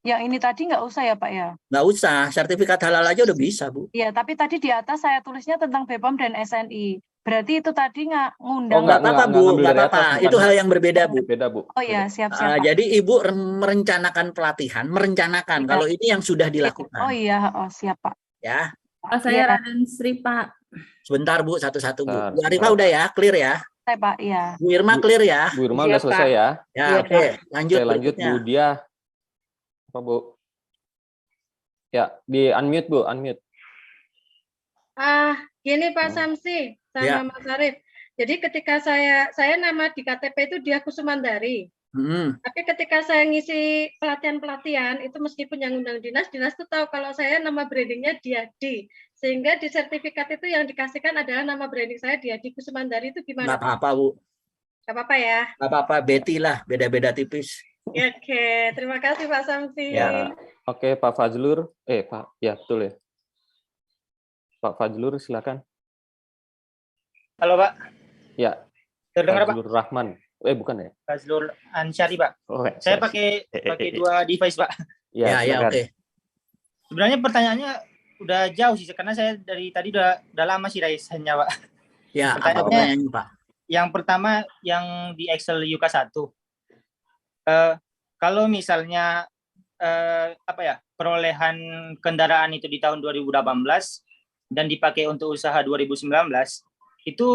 Yang ini tadi nggak usah ya Pak ya? Nggak usah, sertifikat halal aja udah bisa, Bu. Iya, tapi tadi di atas saya tulisnya tentang BPOM dan SNI. Berarti itu tadi nggak Oh, ngundang. nggak apa-apa, Bu. Nggak apa-apa. Itu hal yang berbeda, Bu. Beda, Bu. Oh ya, siap-siap Pak. Jadi Ibu merencanakan pelatihan, merencanakan. Iya. Kalau ini yang sudah dilakukan. Oh iya, siap Pak. Ya. Saya Iya. Raden Sri, Pak. Sebentar, Bu. Satu-satu, Bu. Bentar, Bu Arifah udah ya? Clear ya? Saya Pak, iya. Bu Irma clear ya? Bu Irma udah selesai ya? Ya, Iya, oke. Lanjut Oke, lanjut berikutnya. Bu Dia. Apa, Bu? Ya, di unmute, Bu. Unmute. Gini Pak Samsi sama Ya. Mas Arif. Jadi ketika saya nama di KTP itu Diah Kusumandari. Tapi ketika saya ngisi pelatihan-pelatihan itu meskipun yang undang dinas tuh tahu kalau saya nama brandingnya Diadi. Sehingga di sertifikat itu yang dikasihkan adalah nama branding saya Diadi Kusumandari. Itu gimana? Nggak apa-apa, Bu. Nggak apa-apa ya? Nggak apa-apa, Betty lah. Beda-beda tipis. Ya, oke, terima kasih Pak Samsi. Ya. Oke, Pak Fazlur. Pak, ya betul ya. Pak Fazlur, silakan. Halo Pak. Ya. Terdengar Pak? Fazlur Rahman. Bukan ya? Fazlur Ansyari Pak. Oh, Saya pakai dua device Pak. Ya, Ya, oke. Sebenarnya pertanyaannya udah jauh sih karena saya dari tadi udah lama sih raisannya Pak. Ya, apa pertanyaannya, Pak? Yang pertama yang di Excel UK 1. Kalau misalnya perolehan kendaraan itu di tahun 2018 dan dipakai untuk usaha 2019 itu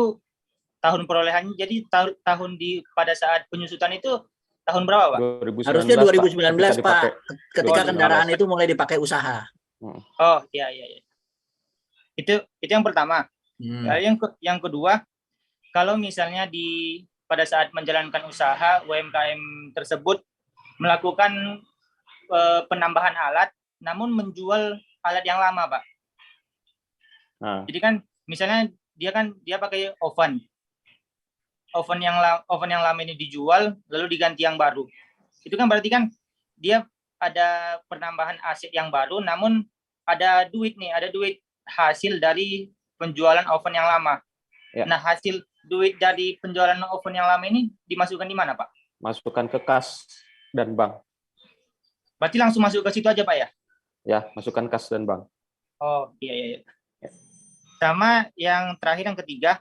tahun perolehannya jadi tahun pada saat penyusutan itu tahun berapa Pak? 2019, Harusnya 2019 Pak. Ketika 2019. kendaraan itu mulai dipakai usaha. Oh iya. Itu yang pertama. Yang kedua, kalau misalnya pada saat menjalankan usaha UMKM tersebut melakukan penambahan alat, namun menjual alat yang lama, Pak. Jadi kan misalnya dia pakai oven yang lama ini dijual lalu diganti yang baru. Itu kan berarti kan dia ada penambahan aset yang baru, namun ada duit hasil dari penjualan oven yang lama. Ya. Nah, hasil duit dari penjualan oven yang lama ini dimasukkan di mana, Pak? Masukkan ke kas dan bank. Berarti langsung masuk ke situ aja, Pak ya? Ya, masukkan kas dan bank. Oh, iya. Sama yang terakhir, yang ketiga,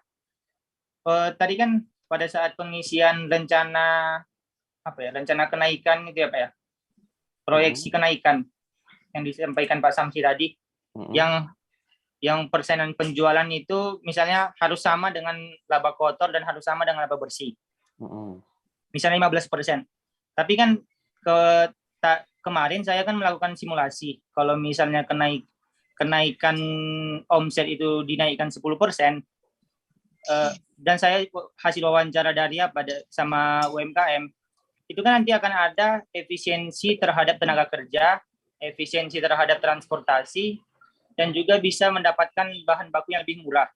tadi kan pada saat pengisian rencana kenaikan itu ya, Pak ya? Proyeksi kenaikan yang disampaikan Pak Samsi tadi, yang persenan penjualan itu misalnya harus sama dengan laba kotor dan harus sama dengan laba bersih. Misalnya 15%. Tapi kan kemarin saya kan melakukan simulasi. Kalau misalnya kenaikan omset itu dinaikkan 10%, dan saya hasil wawancara dari sama UMKM, itu kan nanti akan ada efisiensi terhadap tenaga kerja, efisiensi terhadap transportasi, dan juga bisa mendapatkan bahan baku yang lebih murah.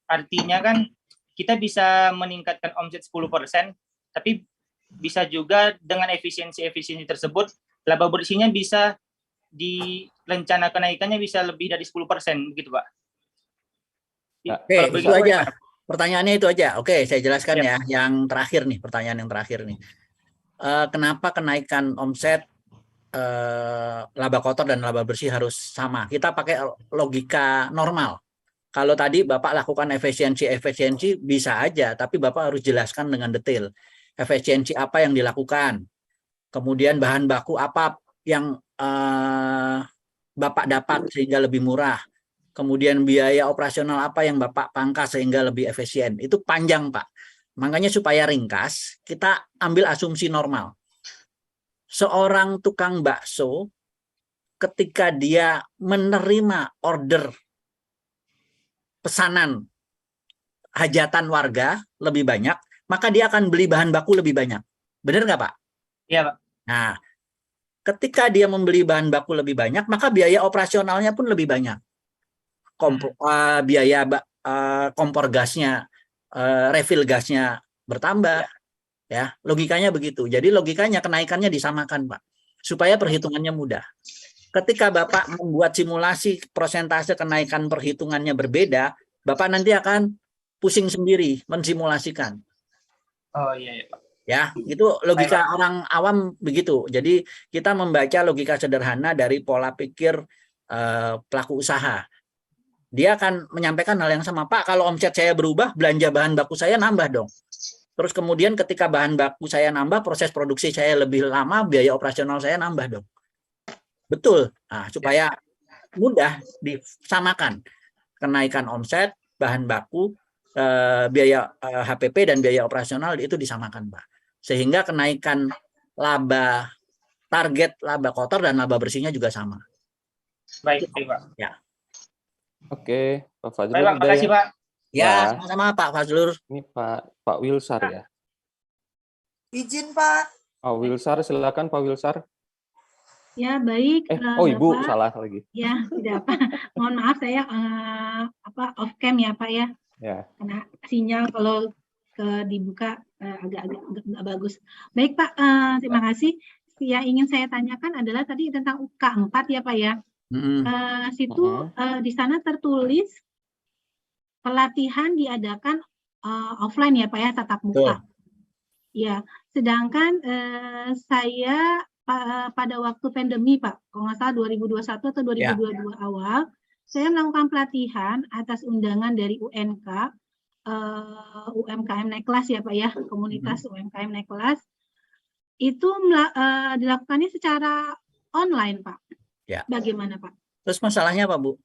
Artinya kan kita bisa meningkatkan omset 10%, tapi bisa juga dengan efisiensi tersebut, laba bersihnya bisa di rencana kenaikannya bisa lebih dari 10%, begitu Pak. Oke, itu aja. Pertanyaannya itu aja. Oke, saya jelaskan ya. Yang terakhir nih, pertanyaan yang terakhir nih. Kenapa kenaikan omset laba kotor dan laba bersih harus sama? Kita pakai logika normal. Kalau tadi Bapak lakukan efisiensi bisa aja, tapi Bapak harus jelaskan dengan detail. Efisiensi apa yang dilakukan? Kemudian bahan baku apa yang Bapak dapat sehingga lebih murah? Kemudian biaya operasional apa yang Bapak pangkas sehingga lebih efisien? Itu panjang, Pak. Makanya supaya ringkas, kita ambil asumsi normal. Seorang tukang bakso ketika dia menerima order pesanan hajatan warga lebih banyak, maka dia akan beli bahan baku lebih banyak. Benar nggak, Pak? Iya, Pak. Nah, ketika dia membeli bahan baku lebih banyak, maka biaya operasionalnya pun lebih banyak. Biaya kompor gasnya, refill gasnya bertambah, Ya, logikanya begitu. Jadi logikanya kenaikannya disamakan, Pak, supaya perhitungannya mudah. Ketika Bapak membuat simulasi persentase kenaikan perhitungannya berbeda, Bapak nanti akan pusing sendiri mensimulasikan. Oh iya, Pak. Ya, itu logika orang awam begitu. Jadi kita membaca logika sederhana dari pola pikir pelaku usaha. Dia akan menyampaikan hal yang sama, Pak, kalau omset saya berubah, belanja bahan baku saya nambah dong. Terus kemudian ketika bahan baku saya nambah, proses produksi saya lebih lama, biaya operasional saya nambah dong. Betul. Nah, supaya mudah disamakan kenaikan omset, bahan baku, biaya HPP dan biaya operasional itu disamakan, Pak. Sehingga kenaikan laba, target laba kotor dan laba bersihnya juga sama. Baik, Pak. Ya. Oke, Pak Fajrul. Baik, Pak. Makasih, Pak. Ya, sama-sama Pak Fajrul. Ini Pak Wilsar ya. Izin Pak. Pak Wilsar, silakan Pak Wilsar. Ya, baik. Oh, Ibu, Bapak. salah lagi. Ya, tidak apa. Mohon maaf saya off cam ya, Pak ya. Ya. Karena sinyal kalau dibuka agak nggak bagus. Baik, Pak, terima kasih. Yang ingin saya tanyakan adalah tadi tentang UK4 ya, Pak ya. Situ di sana tertulis pelatihan diadakan offline ya, Pak ya, tatap muka. Ya, sedangkan saya pada waktu pandemi, Pak, kalau nggak salah 2021 atau 2022 awal, saya melakukan pelatihan atas undangan dari UNK, UMKM Naik Kelas ya, Pak ya, komunitas UMKM Naik Kelas. Itu dilakukannya secara online, Pak. Ya. Bagaimana, Pak? Terus masalahnya apa, Bu?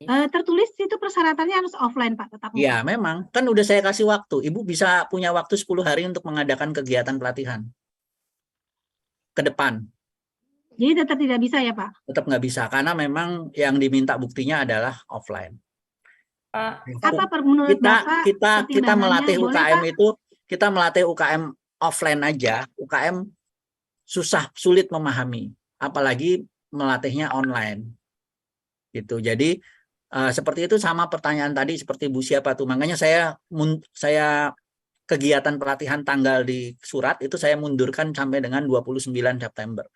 Tertulis itu persyaratannya harus offline, Pak, tetap muka. Ya, memang. Kan udah saya kasih waktu. Ibu bisa punya waktu 10 hari untuk mengadakan kegiatan pelatihan ke depan. Jadi tetap tidak bisa ya, Pak? Tetap nggak bisa, karena memang yang diminta buktinya adalah offline. Apa menurut Bapak Kita melatih pertimbangannya? UKM Boleh, Pak? itu, kita melatih UKM offline aja, UKM sulit memahami, apalagi melatihnya online. Gitu. Jadi seperti itu sama pertanyaan tadi seperti Bu siapa tuh. Makanya saya kegiatan pelatihan tanggal di surat itu saya mundurkan sampai dengan 29 September.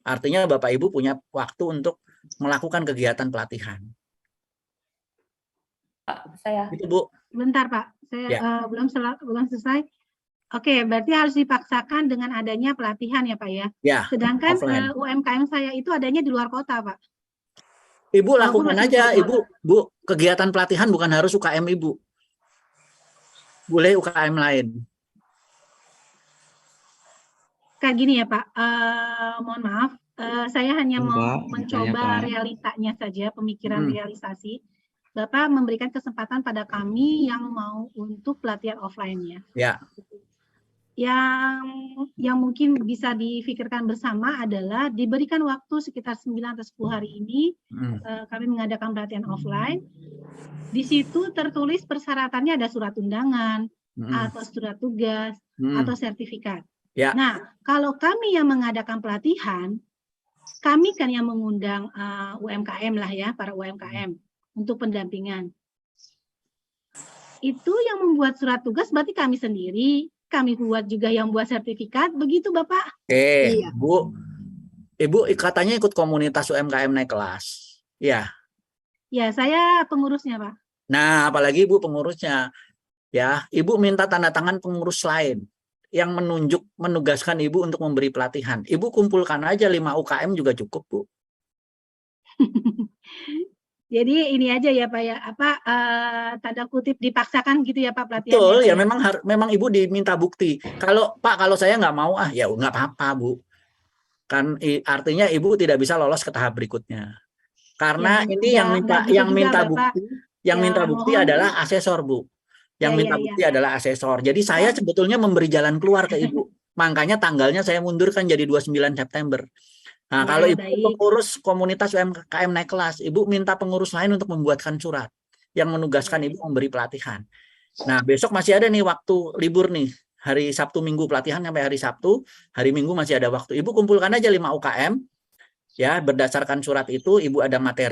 Artinya Bapak Ibu punya waktu untuk melakukan kegiatan pelatihan. Saya. Itu, Bu. Bentar, Pak. Saya belum selesai. Oke, berarti harus dipaksakan dengan adanya pelatihan ya, Pak ya. Ya. Sedangkan offline. UMKM saya itu adanya di luar kota, Pak. Ibu lakukan aja, Bu, kegiatan pelatihan bukan harus UKM Ibu. Boleh UKM lain. Kayak gini ya, Pak. Mohon maaf, saya hanya mau mencoba realitanya saja, pemikiran realisasi. Bapak memberikan kesempatan pada kami yang mau untuk pelatihan offline-nya. Ya. Yang mungkin bisa difikirkan bersama adalah diberikan waktu sekitar 9 atau 10 hari ini kami mengadakan pelatihan offline. Di situ tertulis persyaratannya ada surat undangan atau surat tugas atau sertifikat. Ya. Nah, kalau kami yang mengadakan pelatihan, kami kan yang mengundang UMKM lah ya, para UMKM untuk pendampingan. Itu yang membuat surat tugas berarti kami sendiri. Kami buat juga yang buat sertifikat, begitu Bapak? Oke, Iya. Bu. Ibu katanya ikut komunitas UMKM Naik Kelas. Ya. Ya, saya pengurusnya, Pak. Nah, apalagi Ibu pengurusnya. Ya, Ibu minta tanda tangan pengurus lain yang menugaskan Ibu untuk memberi pelatihan. Ibu kumpulkan aja 5 UKM juga cukup, Bu. Jadi ini aja ya Pak ya, tanda kutip dipaksakan gitu ya Pak pelatihan. Betul, ya memang Ibu diminta bukti. Kalau Pak, kalau saya nggak mau, ya nggak apa-apa, Bu. Kan artinya Ibu tidak bisa lolos ke tahap berikutnya. Karena Ya, ini yang minta bukti adalah asesor, Bu. Yang minta bukti adalah asesor. Jadi saya sebetulnya memberi jalan keluar ke Ibu. Makanya tanggalnya saya mundurkan jadi 29 September. Nah, kalau Ibu pengurus komunitas UMKM Naik Kelas, Ibu minta pengurus lain untuk membuatkan surat yang menugaskan Ibu memberi pelatihan. Nah, besok masih ada nih waktu libur nih. Hari Sabtu Minggu pelatihan sampai hari Sabtu, hari Minggu masih ada waktu. Ibu kumpulkan aja 5 UKM. Ya, berdasarkan surat itu Ibu ada materi